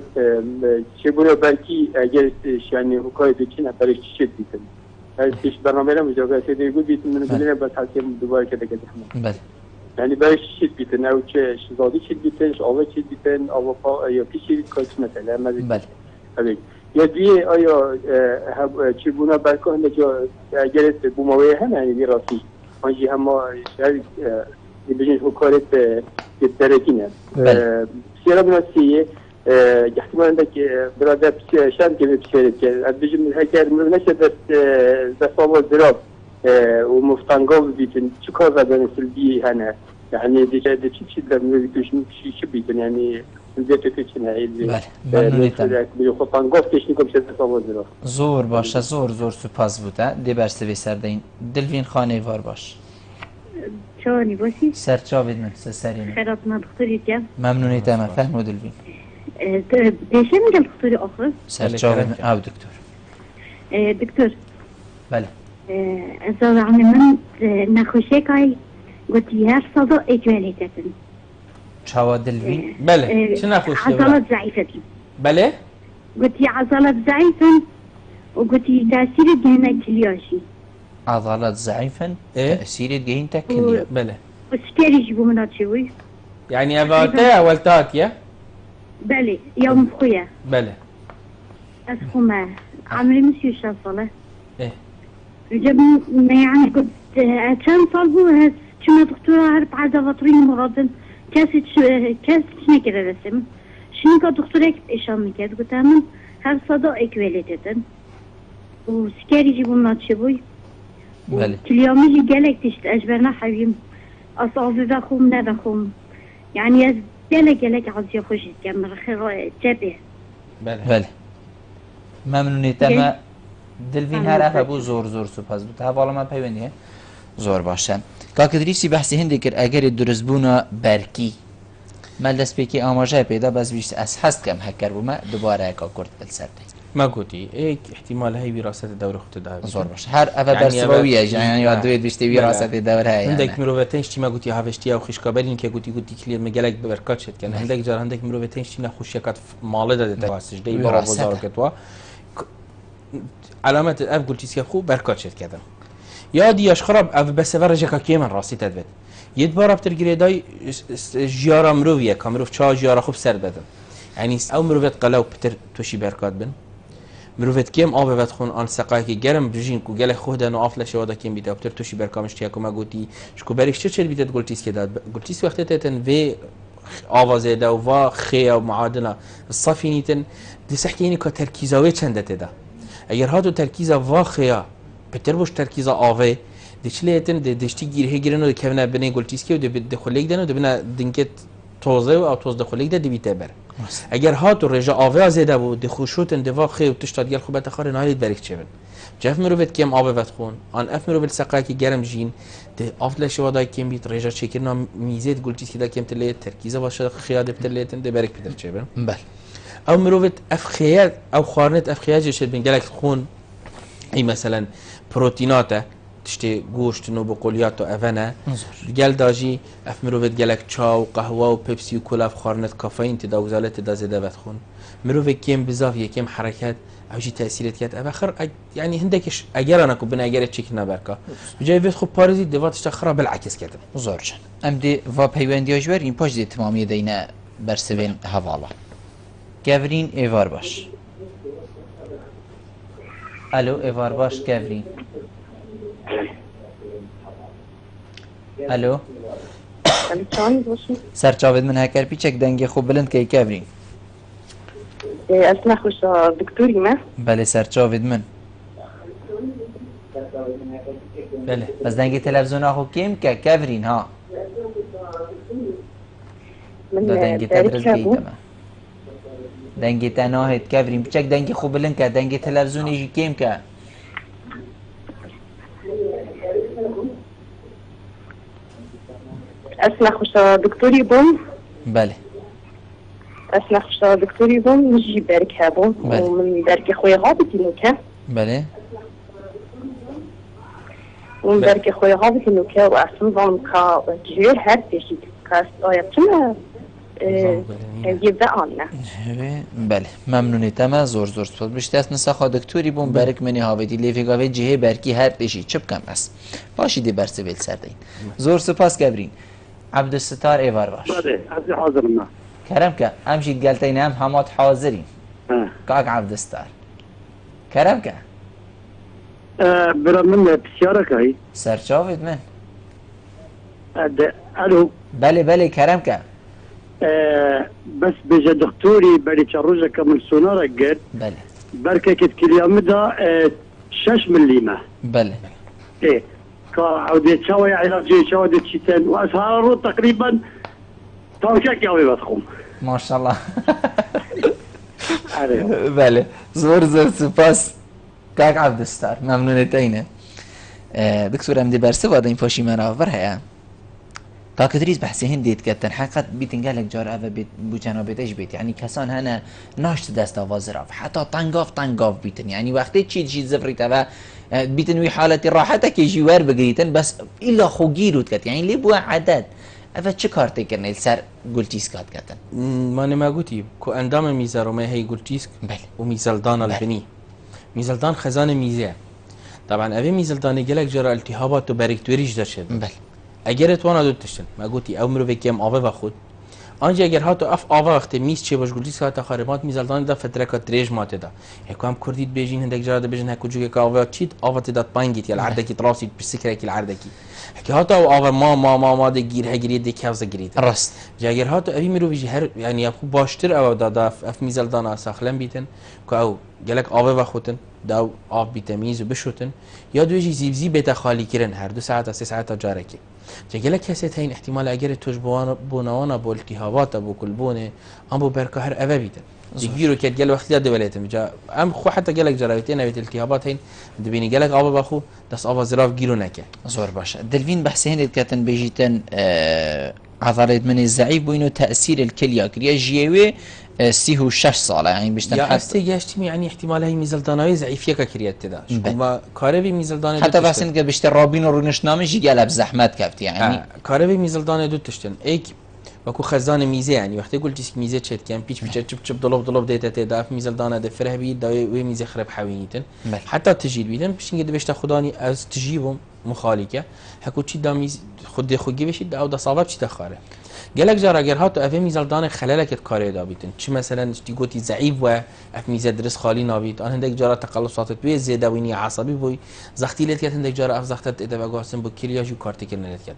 چه برای برکی اگر شانی حکای بچین برش چیت بیتن از پیش برنامه را مجاور سیدی گود بیتن من بلینه بس حسیم دوباره که دیگه بله یعنی برش چیت بیتن او چه شزادی چیت بیتن آوا چیت بیتن آوا یا پیشی کاش مثلا بله یا دیگه آیا چه بنا برکا هنده که اگر بوماوی هم یعنی بیراسی آنجی هم شاید بجنش حکارت ترکینه بسیار بناسیه احتمال عندك برادر شان كيف بسير كذا بيجي من هيك من نشد دفعوا الضرب ومفتنقوا بيتن شو كذا بالنسبة هنا يعني دي جد شيء ده من شيء بيتن يعني زيت تكشن هاي مفتنقوا كيشنيكم شد دفعوا الضرب زور باشه زور سپاس بوده دی برسه به سردین دلوین خانه وار باش چانی باشی سرچاوید من سرینه خیرات من دکتری کم ممنونیتم فهم دلوین دیشه میگم دکتری آخر سرچاوید من او دکتر بله ازار عمي من نخوشه کای گوتی هر صدا اجوالیتتن چاوا دلوین بله چه نخوشه عضلات ضعیفتن بله قلتي عضلات ضعيفا وقلتي تأثير الجهنة كلياشي عضلات ضعيفا إيه؟ تأثير الجهنة كليا بله والسكر يجيبوا منها تشوي يعني أبغى ولتات يا بلي يوم خويا بله أسخما عمري مسيو شاصلة إيه جاب ما يعني قلت كان صلبوا كنا دكتورة عرب عادة فطرين مرضن كاسة شنكرة رسم شنو كان دكتورة إيشان مكاد قلت من هر صدا إكواليتتن وسكر يجيبوا منها تشوي بله كل يجي قالك تشت أجبرنا حبيب أصابي بخوم نبخوم يعني قالك عزيز خوش كم رخي جبه بله ممنونیتم دلوین هر افبو زور سپاس بود حوالا من پیوندیه زور باشه کاک دریسی بحثی هنده کرد اگر درست بونا برکی من دست بکی آماجه پیدا بس بیشت از هست کم هکر بوما دوباره اکا کرد بلسر دی ما قلتي ايه احتمال هي وراثة الدورة خط الدهبي زور باشه هر افا برسویه يعني یادوید بیشتی وراثة الدوره هاي عندك مروفتين شتي ما قلتي هافشتي او خش كابلين كي قلتي كلير مجالك ببركات شت كان عندك جار عندك مروفتين شتي نخش كات مالده دتواسج دي بابا وزاركتوا علامة الاب قلتي سيخو بركات شت كذا يا دي اشخرب اف بس فرجك كيمن راسي تدبت يدبر بترجري داي جيارة مروفيه كامروف تشا جيارة خوب سر بدن يعني او مروفت قلاو بتر توشي بركات بن مروفت كيم آب بدخون آن سقایی گرم بجین کو گله خودن و آفلش ودا کیم بیده ابتر توشی برکامش تیا کما گویی شکو برش چه بیده گلتیس که داد گلتیس وقتی تن و آوازه دا و خی و معادله الصافی نیتن دسحکینی که ترکیزاوی چنده تدا اگر هاتو ترکیزا و خیا بتر بوش ترکیزا آوه دشلیتن دشتی گیر هگیرن و کهونه بنی گلتیس که و دخولیک دن و دبنا دنکت توزه و توز دخولیک ده دیبیته بر اگر هاتو رجا آوه زده بود دخوشوتن دوا خی و تشتاد گل خوبت خار نهایت برک چه بن جف مروفت کم آوه ودخون آن اف مروفت سقای که گرم جین ده آفلش وادای کم بیت رجا چکرنا میزید گلتیس که ده کم تلیت ترکیزه باشه خیاد بتلیتن ده برک بدر چه بن بله او مروفت اف خیاد او خارنت اف خیاد جشد بن گلک خون ای مثلا پروتیناته تشتي گوشت نو بقوليات اوانه گل داجي اف مروفت گلک چاو قهوه و پپسی و کولا خارنت کافئین تدا وزالت تدا زده بتخون مروف کم بزاف یکم حرکت اوجی تاثیرات کرد اواخر يعني هندكش اگر انا كو بنا اگر تشيك نبركا جاي فيت خو باريزي ديفاتش تخرا بالعكس كده زۆرجن ئەم دێ وا پەیوەندیە ژوەرین پاش دێ تمامیە دەینە بەرسبێن هەواڵە گەڤرین ئێوار باش ئەلۆ ئێوار باش گەڤرین ئەلۆ سەرچاوێت من هەکەر پیچێک دەنگی خۆ بلند کەی کەڤرین أسمح وش دكتوري ما بەێ سەرچاوێت من بەس دەنگی تەلەڤزیۆنا خۆ کێم کە کەڤرین ها من دەنگی تە درستگەیتەمە دەنگی تە ناهێت کەڤرین بچێک دەنگی خۆ بلند کە دەنگی تەلەڤزیۆنێژی کێم کە أسمح وش دكتوري بوم بەێ أسمح وش دكتوري بوم نجي بارك هابون بله. ومن بارك خويا غابت نوكا بەێ ومن بله. بارك خويا غابت نوكا وأحسن ظن كا جير هاد بيشي كاس آياتنا يبدأ عنا بەێ مەمنونێتەمە زۆر زۆر سپاس بشتێت نسەخوا دکتۆری بووم بەرک منی هاوێتی لێڤێگاوێت جهێ بەرکی هەر پێشی چ بکەم ئەس باشی دێ بەرسەبێت سەردەین زۆر سپاس کەبرین عەبدولستار ئێوار باش بله عزیز حاضرنا کەرەم کە ئەمشی گەلتەینە ئەم هەمات حازرین کاک عەبدولستار کەرەم کە برا من بسيارك هاي سەرچاوێت من الو بەێ کەرەم کە بس بجا دكتوري بالي تشرجة كمل سونارك قد بەێ بركة كليامدا 6 مليمة بەێ ايه كعودة شوية علاجية شوية شيتان واسعاره تقريبا تاوشك ياوي بدخم ماشاءالله بەێ زۆر زۆر سپاس کاک عەبدولستار مەمنونێتەینە دکتۆر ئەم دێ بەرسەوە دەین پۆشی مەناوبەر هەیە کاکەدریز بەحسی هەندێت کە تەنحەقەت بیتن گەلێک جار ئەvە بێت بوجانەبێتەش بێت یعنی کەسان هەنە ناشت دەستەوە زراف حتا تەنگاف بیتن یعنی وەختێ چیت زفریتەوە بیتن وی حالەتی ڕاحەتەکێژی وەربگریتن بەس ئیلا خۆگیر وت کات یعنی لێ بووە عەدەد ئەvە چ کارتێکردنێ سەر گولتیسکات کەتن ما نما قوتي كو اندام ميزار وما هي قلتيسك بله. وميزلدان البني ميزلدان خزانه ميزه طبعا ابي ميزلدان جلك جرى التهابات وبركتوريش داشت بەێ اگر تو انا دوتشتن ما قوتي عمرو بكم اوه بخود آنجا اگر هاتو اف آوا وقت میز چه باش گلتی ساعت خاربات میزلدان دا فتره کا تریج ماته دا یکم کردید بیجین هندک جاده بیجین هکو جوگه که آوا چید آوا تدات پنگیت یا العرده کی تراسید بسکره کی العرده کی حكي هاتا آوا ما ده گیر هگیری ده کاوز گیرید ڕاست جا اگر هاتو ابي مرو بیجی هر يعني ابو باشتر او دا اف میزلدان اساخلم بیتن که او گلک آوا بخوتن دا آب بیتمیز و بشوتن یا دویجی زیبزی بیت خالی کرن هر 2 ساعت 3 ساعت جارکی جگل کسیت هین احتمال اگر توش بونوانا بو التهابات ابو کلبونه ام بو برکه هر اوه بیتن دیگیرو که گل وقتی داد ولایتم جا ام خو حتی گلک جراویتی نویت التهابات هین دبینی گلک آب بخو دست آب زراف گیرو نکه زۆر باشە دلڤین بەحسی هەندێک کەتن بێژیتن عضلات منی ضعیف بووین و تأثیر الكلیا کریە ژێوێ 36 ساڵە یعنی بشتن یا استی گشتیم یعنی احتمال هی میزلدانای ضعیفیه که کریت تدا شما کاره بی میزلدان حتی بەسن کە بشتە ڕابین و ڕوونشنامەژی گەلە بزەحمەت کەفتی یعنی کاره بی میزلدان دو تشتن ایک وكو خزان ميزه يعني وقت قلت اسك ميزه تشت كان بيتش تشب ضلب ديتا تدا ميزلدان ده فره بي دا وي ميزه خرب حوينيتن حتى تجيل بيدن باش نقد باش تاخذاني از تجيبهم مخالكه حكو تشي دا ميز خد خوجي باش او دا صابب تشي تخاره قالك جار اگر هاتو اف ميزلدان خلالك كاري دا بيتن چي مثلا تي قلتي ضعيف و اف ميزه درس خالي نابيت ان هندك جار تقلصات بي زياده ويني عصبي بوي زختيلت كات هندك جار اف زختت ادا وقاسم بو كلياج و كارتيكل نلت كات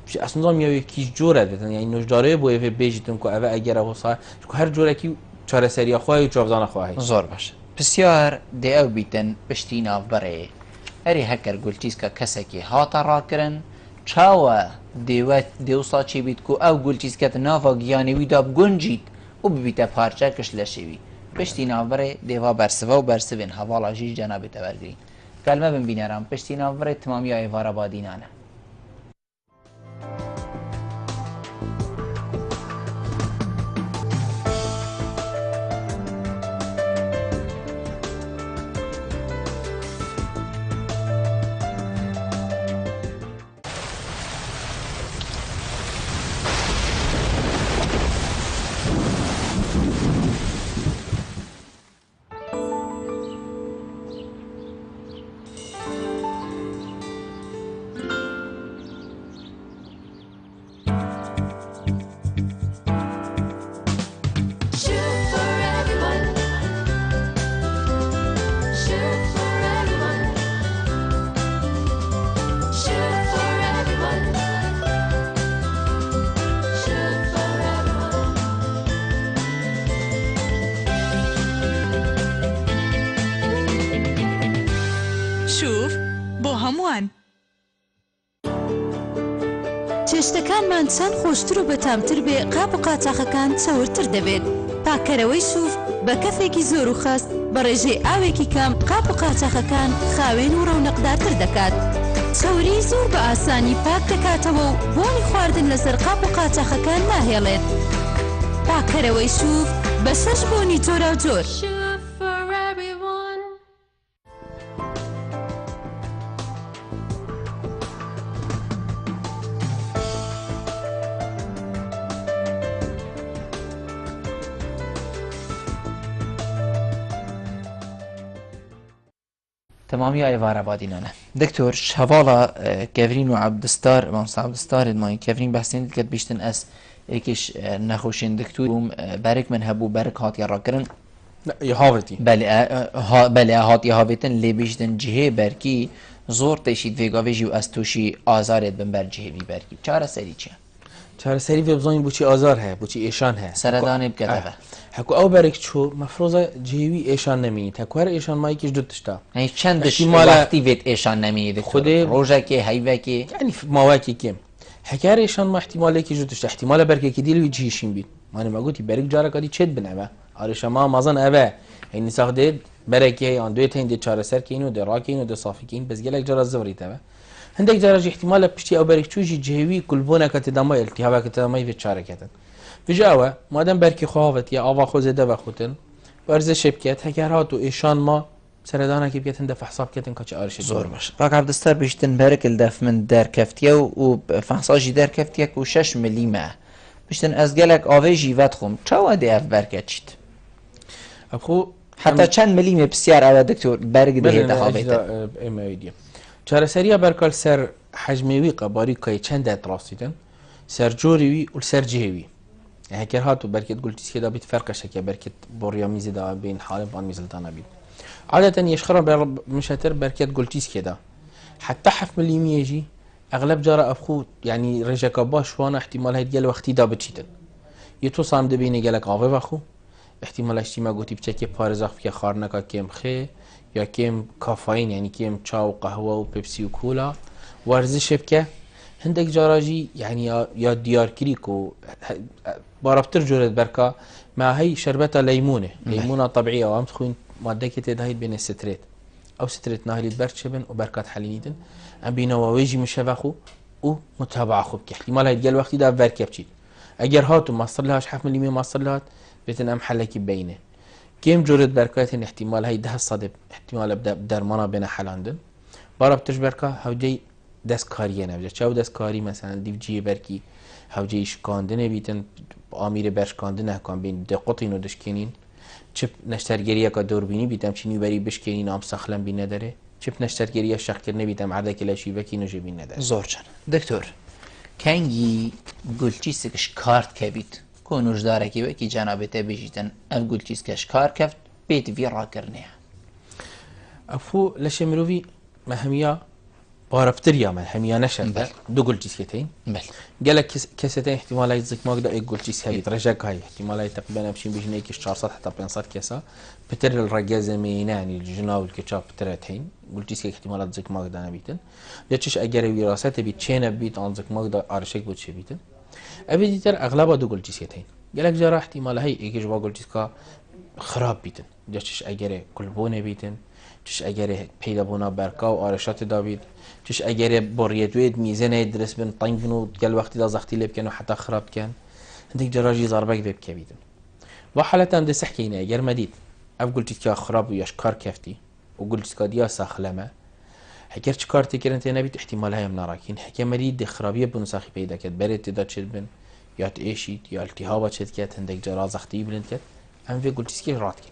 بش اصلا میاوی کی جوره دادن یعنی نوجداره بوی بیجتون که اوه اگر وصا هر جوره کی چاره سری خواه و جوابدان خواه زۆر باش پرسیار دێ ئەو بیتن پشتی ناوبەڕێ هەری هەکەر گولچیسکە کەسێکی هاتە ڕاکردن چاوە دێوسا چی بیت کو ئەو گولچیسکەت ناوە گیانەویدا بگونجیت و ببیتە پارچەکەش لە شێوی پشتی ناوبەڕێ دێوا بەرسەوە و بەرسبێن هەواڵاژیش جەنابێتە وەرگرین کەلمە بن بینەران پشتی ناوبەڕێ تمامی ئێوارە بادینانە هەمووان. چێشتەکانمان چەند خۆشتر و بەتامتر بێ قاپ و قاچاقەکان چەورتر دەبێت. پاکەرەوەی سووف بە کەفێکی زۆر و خاست بە ڕێژەی ئاوێکی کەم قاپ و قاچاقەکان خاوێن و ڕەونەقدارتر دەکات. چەوری زۆر بە ئاسانی پاک دەکاتەوە و بۆنی خواردن لەسەر قاپ و قاچاقەکان ناهێڵێت. پاکەرەوەی سووف بە 6 بۆنی جۆرا و جۆر. تمامی ایواره بادینانه دکتر شوالا کفرین و عبدستار مامسا عبدستار ما کفرین بحثین که بیشتن از یکیش نخوشین دکتورم برک من هبو برک هات یا کرن يهاوتي بله هات یا هاوتن لی بیشتن جهه برکی زور تشید ویگاویجی و استوشی آزارت بن بر جهه بی برکی چاره سری چه چهار سری في بزاني بوشي آزار ها بوشي إيشان ها سردان بكذا هكو أو بارك شو مفروضة جيوي إيشان نميت هكو هر إيشان ما يكيش دو تشتا يعني چندش وقتی وید ایشان نمید خوده روزه که هیوه که يعني مواكي كم حكار إيشان ما احتمال يكيش دو تشتا احتمال بركة كديل ويجيشين بيت ما أنا ما قلت برك جارك هذه تشد بنعمة عارش ما مازن أبا يعني ساخدت بركة عن دوت هندي چهار سر كينو دراكين ودو صافي كين بس جالك جار الزوري تبع هندك درجة احتمال بشتي أو برك شو جهوي كل بونا كتدمى التهاب كتدمى في الشاركات في جاوا ما دام بركي خافت يا أبا خو زده بخوتن ورزه شبكت هكرهات وإيشان ما سردانا كي بكت هنده فحصاب كتن كاتش آرش زور باش باك عبدستار بيشتن برك الدف من در كفتيا وفحصاجي در كفتيا و 6 مليمة بيشتن از جالك آويجي ودخم چاوا دي اف بركت شت أبخو حتى چند مليمة بسيار على دكتور برك ده دهابيتا اما ايديا چهار سريا بركال سر حجمي قباري كاي چند اطراسيتن سر جوري و سر جهوي هكر هاتو بركت قلت كده بيت فرق شكل بركت بوريا ميزه دا بين حالب وان ميزلتانا بيت عادة يشخرا مشاتر بركت قلت كده حتى حف مليمية يجي اغلب جارة ابخو يعني رجاك باش وانا احتمال هيد قال وقتي دا بتشيتن يتو صامد بيني قالك عافي بخو احتمال اشتما قلتي بچكي بارزاخ في خارنكا كيم خي یا کم کافئین یعنی کم چای و قهوه و پپسی و کولا ورزش بکه هندک جاراجی یعنی یا دیارکری کو بارفتر جورد برکا ما هي شربتها ليمونه طبيعيه وام تخوين ماده كي تدهيد بين الستريت او ستريت ناهلي برشبن وبركات حلينيدن ام بينواويجي مشبخو و متابعه خوبك احتمال هيد وقتی دا ورکه بچید اگر هاتو ماستر لهاش 7 ملم ماستر لهات بتن ام حلکی بينه كم جورد بركات احتمال هاي ده الصدب احتمال ابدا درمانا بين حلاندن بارا بتشبركا هاوجي دستكاريه نبجه چاو دستكاري مثلا ديفجي بركي هاوجي شكاندنه بيتن امير برشكاندنه كان بين دقطين ودشكينين چپ نشترگریه کا دوربینی بیتم چینی بری بشکنی نام سخلم بین نداره چپ نشترگریه شخ کرنه بیتم عرضه کلاشی وکی نجی بین نداره زورچن دکتور کنگی گلچیسکش کارت کبیت کنوش داره که وکی جنابته بجیتن اف گلچیسکش کار کفت بیت وی را کرنه افو لشمروی مهمیا بارفتريا من هميا نشر دو قلتيسكتين قالك كستين احتمال يزك ما قدر يقول تيس هبي رجاك هاي احتمال تقريبا بشين بيجنيك 400 حتى 500 كيسه بتر الرجا زمينا يعني الجنا والكتشاب بترتين قلتيسك احتمالات زك ما قدر نبيتن ليش اجر وراثته بيتشين بيت عن زك ما قدر ارشك بوتش بيتن ابي تر اغلبها دو قلتيسكتين قالك جرا احتمال هي يجي جوا قلتيسكا خراب بيتن ليش اجر كلبونه بيتن چش اگر پیدا بونا برکا و آرشات داوید چش اگر بوریتوید میزنه درس بن طنگ بنو قال وقتی دا زختی لب کن و حتی خراب کن عندك جراجي ضربك بيب كبيد وحالة ده سحكينا اگر مديد اف قلت كا خراب وياش كار كفتي وقلت كا ديا ساخلمه حكر كار تكرنت نبيت احتمال هاي مناراكين حكي مريد دي خرابيه بنساخي پیدا كد بريت دا تشد بن يا تايشيت يا التهاب تشد كد عندك جرا زختي بلند كد ام في قلت كي راتك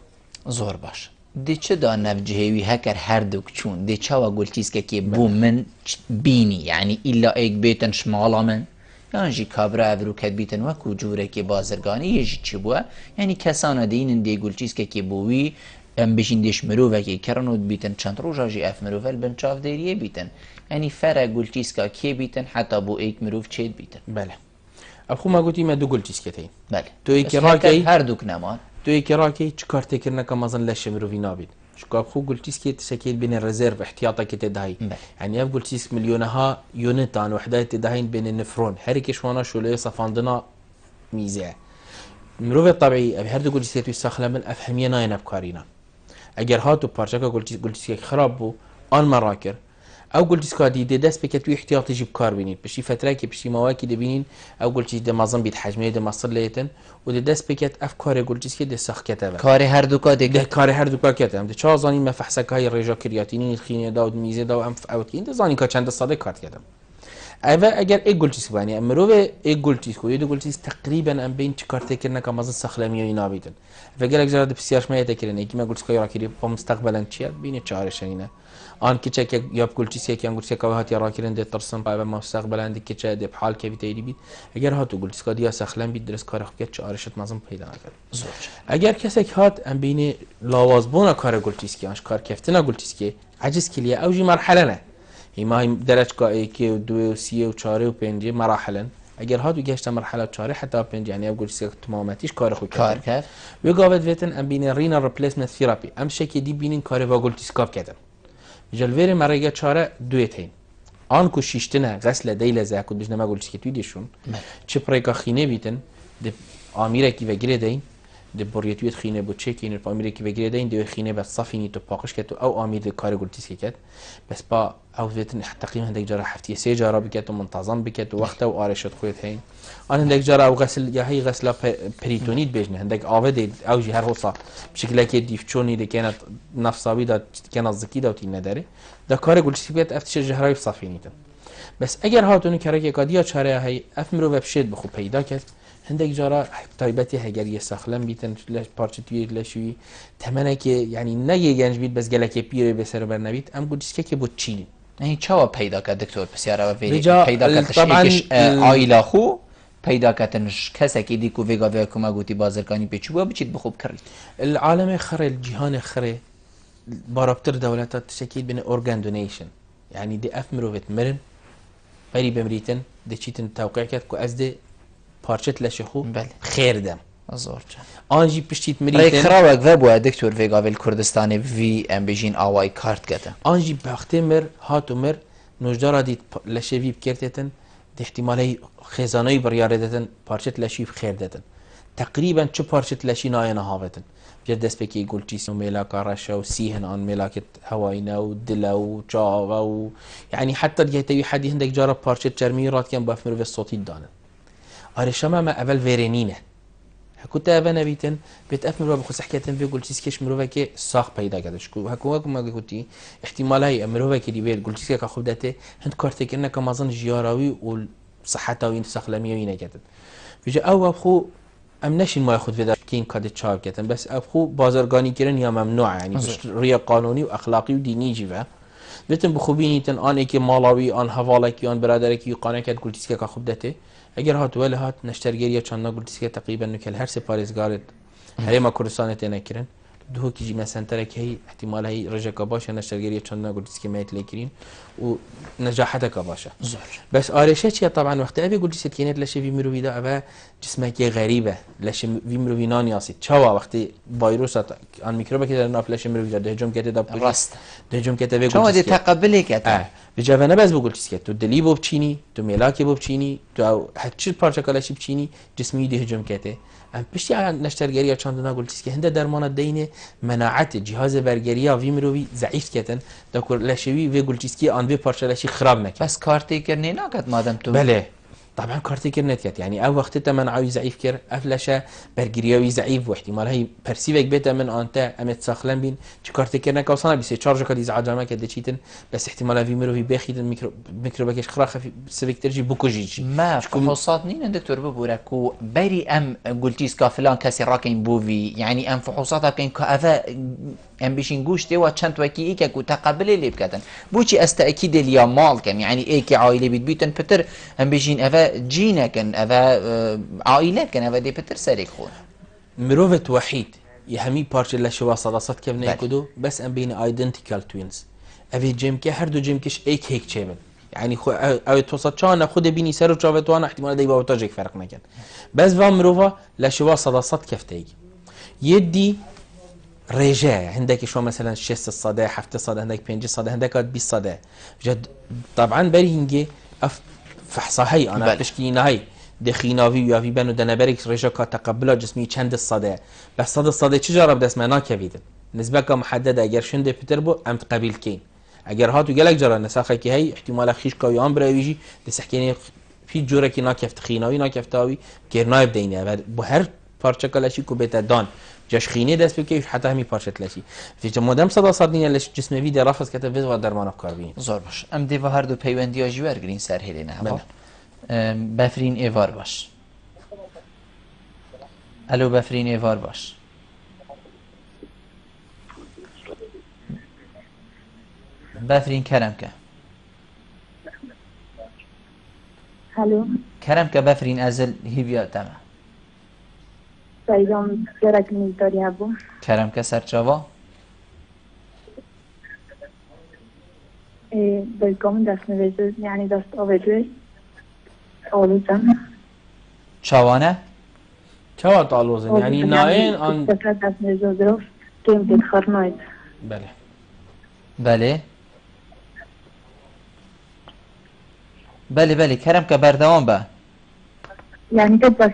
زور باش دی چه دا نفجهوی هکر هر دوک چون دی چه و گلتیز که بو من بینی یعنی ایلا ایک بیتن شمالا من یعنی جی کابرا افرو کد بیتن و کجوره که بازرگانی یه جی چی بوه یعنی کسانا دینن دی گلتیز که بوی ام بشین دیش مروفه که کرنود بیتن چند روژا جی اف مروفه البنچاف دیریه بیتن یعنی فرق گلتیز که بیتن حتی بو ایک مروف چید بیتن بله ابخو ما قلتی ما دو گلتیز که تین بله تو ایک راکی هر دوک نمان تو ایک راکی چکار تکرنه که مازن لشه مروفی نابید شكاب خو قلتيس كي تشكيل بين الريزيرف احتياطا كي تدهي يعني اف قلتيس مليونها يونتان وحدات تدهين بين النفرون هريك شوانا شو لي صفاندنا ميزه مروف طبيعي ابي هردو قلتيس تو استخلا من افهمينا ين بكارينا اگر هاتو بارچا قلتيس خراب بو ان مراكر او قلتيس كادي دست بكتو احتياطي جيب كار بينين بشي فتره كي بشي مواكي دبينين او قلتيس د مازن بيت حجمه د مصر ليتن ود دست بكت افكار قلتيس كي د سخ كتبه کار هر دو کاده ده کار هر دو کار کردم ده چه زانی ما فحصک های رژا کریاتینین خینه داود میزه داو ام اوتین ده زانی که چند ساده کارت کردم اوه اگر ای گلتیس بانی امروه ای گلتیس کو یه گلتیس تقریبا ام بین چه کارت کردن که مازن سخلمی و اینا بیدن و اگر اگر بسیارش میاد کردن یکی ما گلتیس که راکیری با مستقبلا چیه بین چهارش اینه آن که چه یا گلتیس که گلتیس که هات یا راکیرن ده ترسم با مستقبلا دی که چه ده بحال که بیتایی بید اگر هاتو گلتیس که دیا سخلم بید درست کار خوب چهارشت مازن پیدا نکرد اگر کسی که هات ام بین لاوازبونا کار گلتیس که آنش کار کفتنا گلتیس که عجز کلیه اوجی مرحله نه هما درجة كايكي و2 و 3 و 4 و 5 مراحل اگر هاتو گشت مرحله 4 حتى 5 يعني اقول سيك تماماتيش كار خو کار کرد ويقابد فيتن ام بين رينال ريبليسمنت ثيرابي ام شكي دي بينين كار واقول تسكاب كده جلوير مريگه 4 دويتين آن کو شیشتنه غسل دیل زاکو بجنه ما گلتیس که توی دیشون چه پریکا خینه بیتن ده آمیره کی وگیره دین ده بریتویت خینه بود چه کینر پا آمیره کی وگیره دین ده خینه بس صافینی تو پاکش کرد او آمیر ده کار گلتیس که کرد بس با او ویتن تقریبا هندک جاره هفته 3 جاره بکت و منتظم بکت و وقت و آرشت خویت هین آن هندک جاره او غسل یا هی غسل پریتونیت بجنه هندک آوده او جی هر حصه بشکل که دیفچونی ده کانت نفسابی ده کانت زکی ده و تین نداره ده کار گلتیس بیت افتش جهرای صافینیتن بس اگر هاتونی کرکی کادیا چاره هی افمرو و بشید بخو پیدا کرد هندك جارا تایبتی هگر یه سخلم بیتن لش پارچه توی لشوی تمنه که یعنی نگه گنج بیت بس گله که پیره به سر بر نبیت ام گوشت که بود چی یعنی چه پیدا کرد دکتر بسیار و پیدا کردش عائله خو پیدا کردنش کسی که دیکو ویگا و کما گوتی بازرگانی پیچو بچید بخوب کرد العالم خره الجهان خره بارابطر دولتات تشکیل بین اورگان دونیشن يعني دي افمروفت مرن بري بمريتن دي چيتن توقيع كات كو از دي پارچت لشخو بله خیر دم زورجا آنجی پشتیت مریتن ریک خراوک و بو دکتور ویگاویل کردستان وی ام بجین آوای کارت گده آنجی بخته مر هاتو مر نوجدارا دید لشوی بکرتتن ده احتمالی خزانای بریاره دتن پارچت لشی خیر دتن تقریبا چه پارچت لشی ناینا هاوتن جد دست بکی گلچیس و ملاک رشا و سیهن آن ملاکت هواینا و دلا و جاغا و يعني حتى جهتوي حدي هندك جارا پارچت جرمی رات کن با فمرو صوتی دانن آره شما ما اول ویرینینه هکوت اول نبیتن بیت اف مرو بخص حکیتن وی گلچیس کش مرو که ساخ پیدا کردش کو هکو ما گوتی احتمالی مرو که دیوید گلچیس که خوب دته هند کارت کنه که مازن جیاراوی و صحتا و این سخلمی و اینه کردن ویجا او خو ام نشین ما خود ودا کین کاد چاپ کردن بس او خو بازرگانی کردن یا ممنوع یعنی ریا قانونی و اخلاقی و دینی جیوه بتن بخوبینی تن آن که مالاوی آن حوالکی آن برادری که قانع کرد گلچیس که خوب دته اگر هات ولی هات نشترگیری چند گلتیس که تقریبا نکل هر سپارزگارت هر ما کورسانت نکرن دو کی جی مثلا که احتمال هی رجا باشه نشترگیری چند گلتیس که میت لکرین و نجاحتك باشه بس آرشه چیه طبعا وقتی ابی گلتیس کینت لشه وی مرو ویدا اوا جسمك غریبه لشه وی مرو وینانی اسی چوا وقتی ویروس آن میکروب که در ناف لشه مرو ویدا دهجم کته دا راست دهجم کته وی چوا دی تقبلی کته بجاوه نبز بگلتیس که تو دلی بو بچینی تو ملاکی بو بچینی تو هرچی پارچه کلاشی بچینی جسمی دهجم کته پشتی نشترگیری چندنا گلتیس که هنده درمان دین مناعت جهاز برگری وی مروی ضعیف کردن دکور لشوی وی گلتیس که آن وی پارچه لشی خراب نکرد بس کارتی کرنی نکرد مادم تو بله طبعا کارتی کرنت کرد يعني او وقت منعوي ضعيف كر افلشه برگریوی ضعیف و احتمال هي پرسیوک بیت من انت امت ساخلن بین چه کارتی کرنه کاسانه بیس چارج کدی زعجامه کد چیتن بس احتمال وی مرو بخید میکروبکش خرا خفی سبکترجی بوکوجی ما فحوصات نين دكتور ببوركو بري ام قلتيس كافلان كاسي راكين بوفي يعني ام فحوصاتها كاين كافا ام بيشين گوشتي و چند وكي ايكا كو تقبل اللي بكتن بوشي استاكيد اليا مال كم يعني ايكي عائله بيتن بتر ام بيشين افا جينا كان افا عائلات كان افا دي بتر ساريك خون مروفت وحيد يهمي بارش لشوا صداصات كيف ناكدو بس ام بين ايدنتيكال توينز افي جيم كي هر دو جيم كش ايك هيك تشيبن يعني خو او توصل چان خود بيني سر وچاوتوان احتمال دي باوتاجك فرق نكن بس و مروفا لشوا صداصات كيف تيجي يدي رجاء عندك شو مثلا 6 صدى 7 صدى عندك 5 صدى عندك 20 صدى جد طبعا بري هنجي فحصا هي انا بشكينا هي دخيناوي ويافي بنو دنبريك رجاء تقبل جسمي چند الصدى بس صدى الصدى چه جرب دست ما ناكيدن نسبه که محدده اگر شنده پتر بو ام قبیل کین اگر هاتو گلک جرا نساخه که هی احتمال خیش کاوی ام براویجی دسحکینی فی جوره کی ناکفت خیناوی ناکفتاوی گرنایب دینه و با هر پارچه کلاشی کو بتا دان جاش خینه دست بکی حتی همی پارچه تلاشی فی مدام صدا صدنی لش جسم وی درافس کته وز و درمان افکار بین زور باش ام دی و هر دو پیوندی اجی ورگرین سر هلینه ها بفرین ایوار باش الو بفرین ایوار باش بفرین کرم که الو کرم که بفرین ازل هیویا تمه سایدام جرک میداری ابو کرم که سرچاوا بلکم دست نویزه یعنی دست آویزه آلوزم چاوانه چه طالوزن یعنی ناین آن دست نویزه درست کم تدخر ناید بله بله بله بله کرم که بردوام به یعنی که بس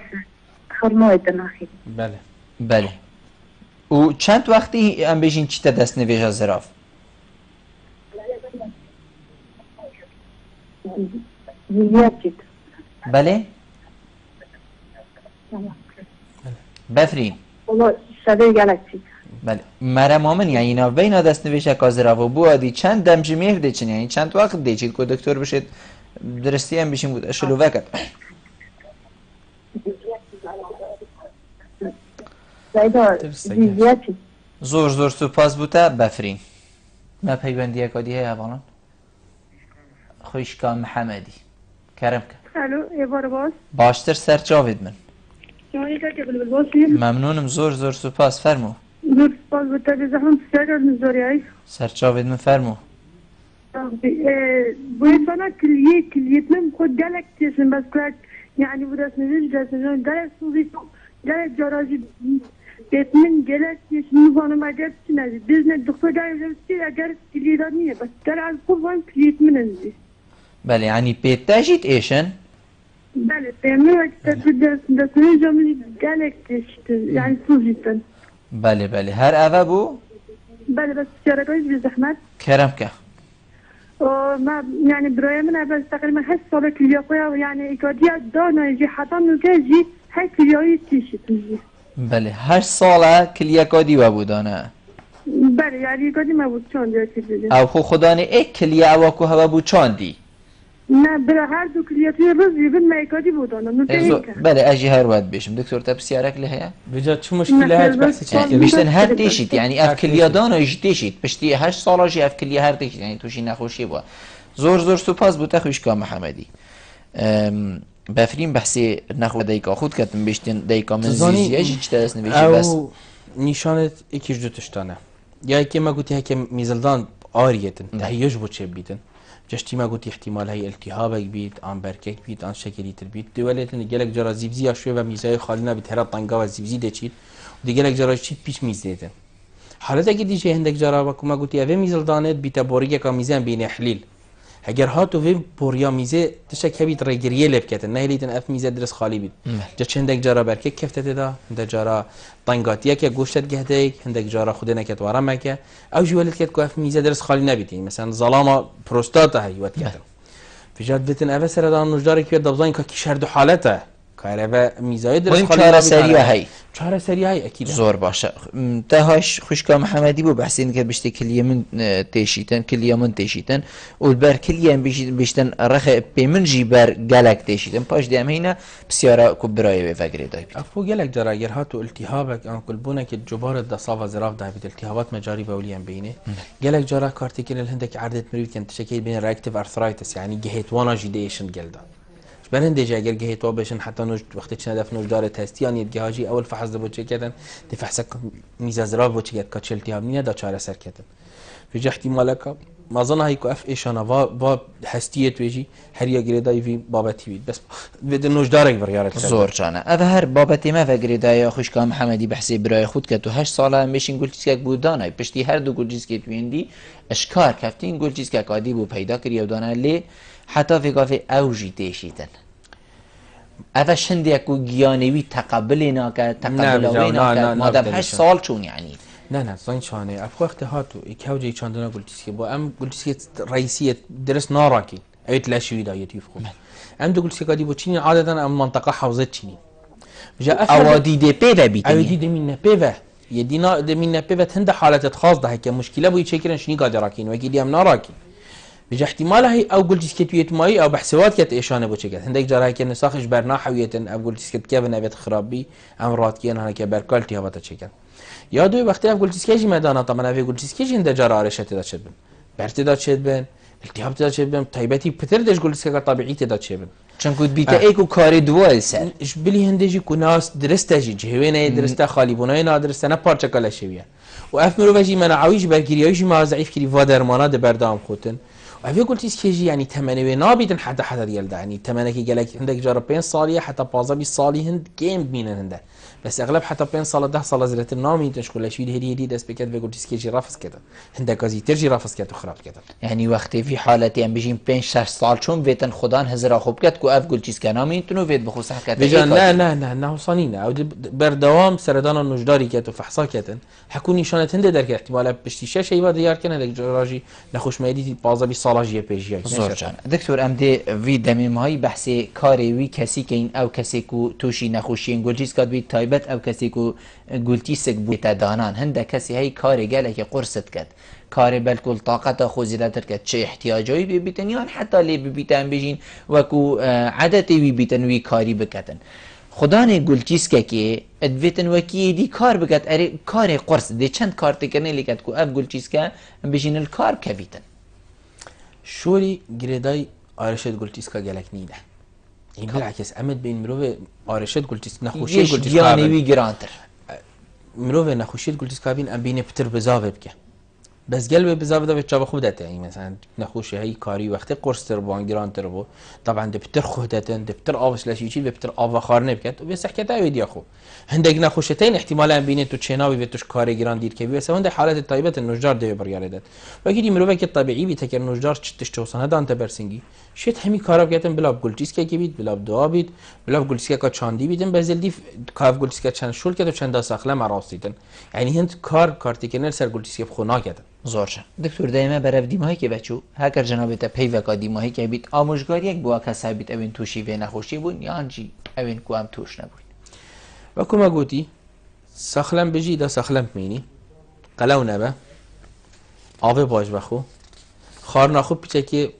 خرناید ناخی بله بله و چند وقتی ام بیشین چی تا دست نویجه زراف زیاد چید بله بفرین والله شده گلک چید بله مرا مامن یعنی اینا بینا دست نویشه که زراف و بو آدی چند دمجی میف دیچین یعنی چند وقت دیچید که دکتر بشید درستی هم بشین بود اشلو وکت زیاد چید زور زور سپاس بوده بفرین ما پیوندی اکادی های اوانان خوشکا محمدی کرم که الو یه بار باز باشتر سر جاوید من شمایی که قبل باسی ممنونم زور زور سپاس فرمو زور باز بوده به زحمت سر نزاری های سر جاوید من فرمو باید بنا کلیت من خود گلک تیسن بس کرد یعنی بود دست نزیج دست نزیج گلک سوزی گلک جارازی بیت من گلک تیسن نوانم اگر چی نزید بزن دکتر گلک چی اگر کلیدار نیه بس گلک از خوب وان کلیت من نزید بله يعني بيت تاجيت ايشن بله بيعملوا دست نزیج عملی گلک تیسن يعني سوزیتن بله بله هر اوه بو بله بس شرکایش بی زحمت كرم که ما يعني براي من بس تقريبا هسه صار كليا يعني ايكاديا دانا يجي حتى نوجي هاي كلياي تيشي بله 8 ساله كليا كادي وابودانه بله يعني ايكادي ما بود چون دیگه او خو خدانه اك كليا اواكو هوا بو چاندي نه برا هر دو كلياتي رزي بن ما ايكادي بودانا بله اجي هر وقت بيشم دكتور تبسيارك لها بجد شو مشكله هاي بس يعني بيشتن هر تيشيت يعني اف كليا دانا يجي تيشيت بشتي 8 ساله جي اف كليا هر تيشيت يعني توشي نخوشي بوا زور زور سپاس بوده خوشکا محمدی بفرین بحثی نخو دیکا خود کتن بیشتن دیکا من زیزیه جی چه دست نویشی بس او نشانت یکیش دو تشتانه یا یکی ما گوتی هکی میزلدان آریتن تهیج بو چه بیتن جشتی ما گوتی احتمال هی التهابک بیت آن برکک بیت آن شکلی تر بیت دولیتن گلک جرا زیبزی اشوی و میزای خالی نبیت هر طنگا و زیبزی دچید و دیگلک جرا چی پیش میزیدن حالت اگه دیجه هندک جرا و کما گوتی اوه میزلدانت بیت بوریگه کا میزان بین حلیل اگر هاتو وی بوریا میزه تشک هبیت ریگریه لب کتن نه لیتن اف میزه درس خالی بید جا چندک جارا برکه کفتت دا هندک جارا طنگاتیه که گوشتت گهده هندک جارا خود نکت وارم مکه او جوالت کت که اف میزه درس خالی نبیدی مثلا ظلام پروستاتا هیوت کتن فجاد بتن اوه سردان نجداری که دبزانی که کشر دو حالته کاره میزای درس خالی چهار سریه هی چهار سریه هی اکید زور باشه تهاش خوشکا محمدی بو بحثین که بشته کلیه من تیشیتن کلیه من تیشیتن و بر کلیه بیشتن رخ پیمن جی بر گلک تیشیتن پاش دیم هینا بسیارا کبرای و فکری دای بید افو گلک جرا اگر هاتو التهابک آن کلبونه که جبار دصاف زراف ده بید التهابات مجاری بولی هم بینه گلک جرا کارتیکل هندک عرضت مروید کن تشکیل بین ریاکتیو ارثرایتس یعنی گهتوانا جیدیشن گلدا برندجا اگر جهت وابشن حتى نوج وقت چنه دفن نوجدار تستی آن یدگاهی اول فحص دو بچه کردن دی فحص میزازراب بچه کرد کچلتی هم نیه دا چهار سر کردن في احتمالك ما ظن هيكو اف ايشانا با هستيت ويجي هريا جريداي في بابتي بيت بس بدن نوجدارك بريارت زور جانه اوه هر بابتی ما فگریدای خوشکا محمدی بحثی برای خود که تو 8 ساله میشین گلچیسک بودانای پشتی هر دو گلچیسک تویندی اشکار کفتین گلچیسک عادی بو پیدا کری و دانه لی حتی فگاف اوجی تیشیدن اوه شندی اکو گیانوی تقبلی ناکه تقبلوی ناکه مادم 8 سال چون يعني نه زين شانه افخو وقت هاتو يكاوجي چاندنا قلتيسكي بو ام قلتيسكي رئيسيه درس ناراكي ايت لا شوي دا يتيفخو ام دو قلتيسكي دي بو تشيني عاده ام منطقه حوزه تشيني جاء اوادي دي بيفا بيتني اوادي دي من بيفا يدينا دي من بيفا هند حاله خاص ده هيك مشكله بو يشكرن شني قادراكين وكي ام ناراكي بجا احتمال هي او قلتيسكي تويت ماي او بحسوات كت ايشانه بو چكت هندك جرا هيك نساخش برنا حويتن او قلتيسكي كيفن ابيت خرابي ام راتكين هيك بركالتي هبطه چكت یا دوی وقتی اف گلتیسکیجی مدانا طبعا اف گلتیسکیجی انده جرا آرشه تدا چد بن برتی دا چد بن التهاب تدا چد بن طیبتی پتر دش گلتیسکا طبیعی تدا چد بن چون کود بیتا ایکو کاری دوال سر اش بلی هندجی کناس درسته جی جهوینه درسته خالیبونای نادرسته نه پارچه کلا شویه و اف مروجی منعویش برگریایش ما ضعیف کری و درمانه ده بردام خوتن و اف گلتیسکیجی یعنی تمنه نابیدن حدا دیل یعنی تمنه کی گلک هندک جرا 5 سالیه حتی 15 سالی هند گیم بینن هنده بس اغلب حتى 5 سال 10 سال زرت النامي تشكل شيء هدي دست بكت بيقول تسكيجي رافس كده هندك ازي ترجي رافس كده وخراب كده يعني وقتی في حالتي ام بيجين 5 6 سال چون ويتن خدان هزرا خوب كت کو اف گل چیز کنامی تنو ويت بخصوص حكت بيجان لا وصانينا او بردوام سردان النجداري كت وفحصا كتن حكون نشانه هند درك احتمال بشتي شي بعد ديار كان لك راجي نخوش ميدي 15 سال جي بي جي زورجان دكتور ام دي في دمیم های بحث کاری وی کسی که این او کسی کو توشی نخوشین گل چیز کد بی تایبت او کسی کو گلتیسک بوده دانان هنده کسی هی کاری گله که قرصت کد کاری بلکل طاقت خود زیادتر کد چه احتیاجایی بیتن یا حتی لی بیتن بجین وکو عادتی وی بیتن وی کاری بکتن خدا نه گلچیسکه که ادویتن وکی دی کار بکت اری کار قرص دی چند کار تکنه لیکت کو اف گلچیسکه بجین الکار کبیتن شوري جريداي آرشت قلتيسكا جالك نيده يعني بالعكس امد بين مروه آرشت قلتيس نخوشيت قلتيسكا يعني وي جرانتر مروه نخوشيت قلتيسكا بين ام بين بتر بزاوه بك بس قلبي بزاوه ده بتشابه خودته يعني مثلا نخوش هي كاري وقت قرص تربان جرانتر بو طبعا ده بتر خودتن ده بتر اوس لا شيء بتر اوه خارنه بكت وبس حكيتها ويدي اخو هندك نخوشتين احتمالا بين تو تشيناوي بتوش كاري جران دير كبير بس هند حالات الطيبه النجار ده بريالدت وكيدي مروه الطبيعي بيتكر نجار تشتوسن هذا انت برسنجي شيت همي كارا بكتن بلا قلتيسكا كبيت بلا دعا بيت بلا قلتيسكا چاندي بيتن بزل دي كاف قلتيسكا چند شول كده چند ساخله مراستيتن يعني هند كارتيكنل سر قلتيسكا خنا كده زورشن دکتر دائما برای دیمایی که بچو هر جناب تا پیوکا دیمایی که بیت آموزگاری یک بوا کسایی بیت اوین توشی و نخوشی بون یا انجی اوین کو هم توش نبود و کما گوتی ساخلم بجی دا ساخلم مینی قلو نبه آوه باش بخو خار نخو پیچه که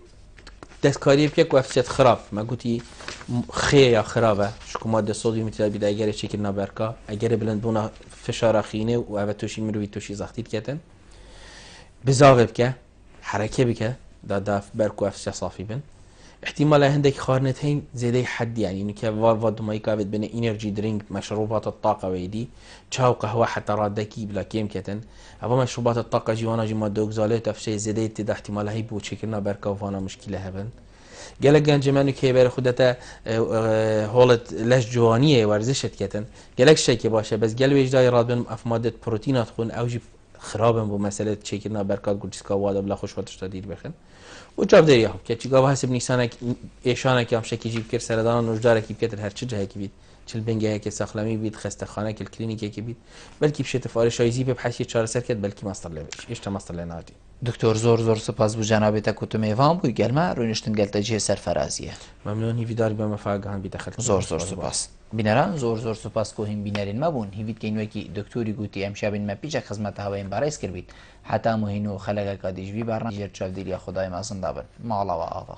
دستکاری بکه و افسیت خراب ما گوتی خیه یا خرابه شکو ماده صودیوم میتونه بیده اگر چکر نبرکا اگر بلند بونا فشار خینه و اوه توشی مروی توشی زختید کتن بزاغ بك حركه بك دا بركو افسا صافي بن احتمال عندك خارنتين زي حد يعني انك فالفا ما يكابد بين انرجي درينك مشروبات الطاقه ويدي تشاو قهوه حتى رادكي بلا كيم كتن ابا مشروبات الطاقه جوانا جي ماده اوكزاليت افشي زيدت دا احتمال هي بو تشكلنا بركا وفانا مشكله هبن قالك جمانو كي بر خدته هولت لش جوانيه ورزشت كتن قالك شيء باشه بس قال ويج داي راد بن اف ماده بروتينات خون اوجي خرابم بو مساله چکرنا برکات گلچیسکا وادا بلا خوشواتش دادیر بخن و جواب داری هم که چیگاه حسب نیسانه ایشانه که هم شکی جیب کر سردان نوجداره کی بکتر هر چه جهه کی بید چل بنگه که ساخلمی بید خسته خانه که کلینیکه کی بید بلکی بشه تفارش شایزی به بحثی چهار سر کرد بلکی ماستر لویش ایش تا ماستر لنادی دکتر زور سپاس بو جناب تا کتو میوان بو گلما رونشتن گلتا جه سرفرازیه ممنون هیوی داری به مفاقهان بیدخل زور سپاس بینران زور سپاس کو هم بینرین مبون هیوید که اینوکی دکتوری گوتی امشبین ما پیچه خدمت هواین برایس کر بید حتی مهینو خلق کادیجوی برنامه جرچاو دیلی خدای ما زنده بن مالا و آوا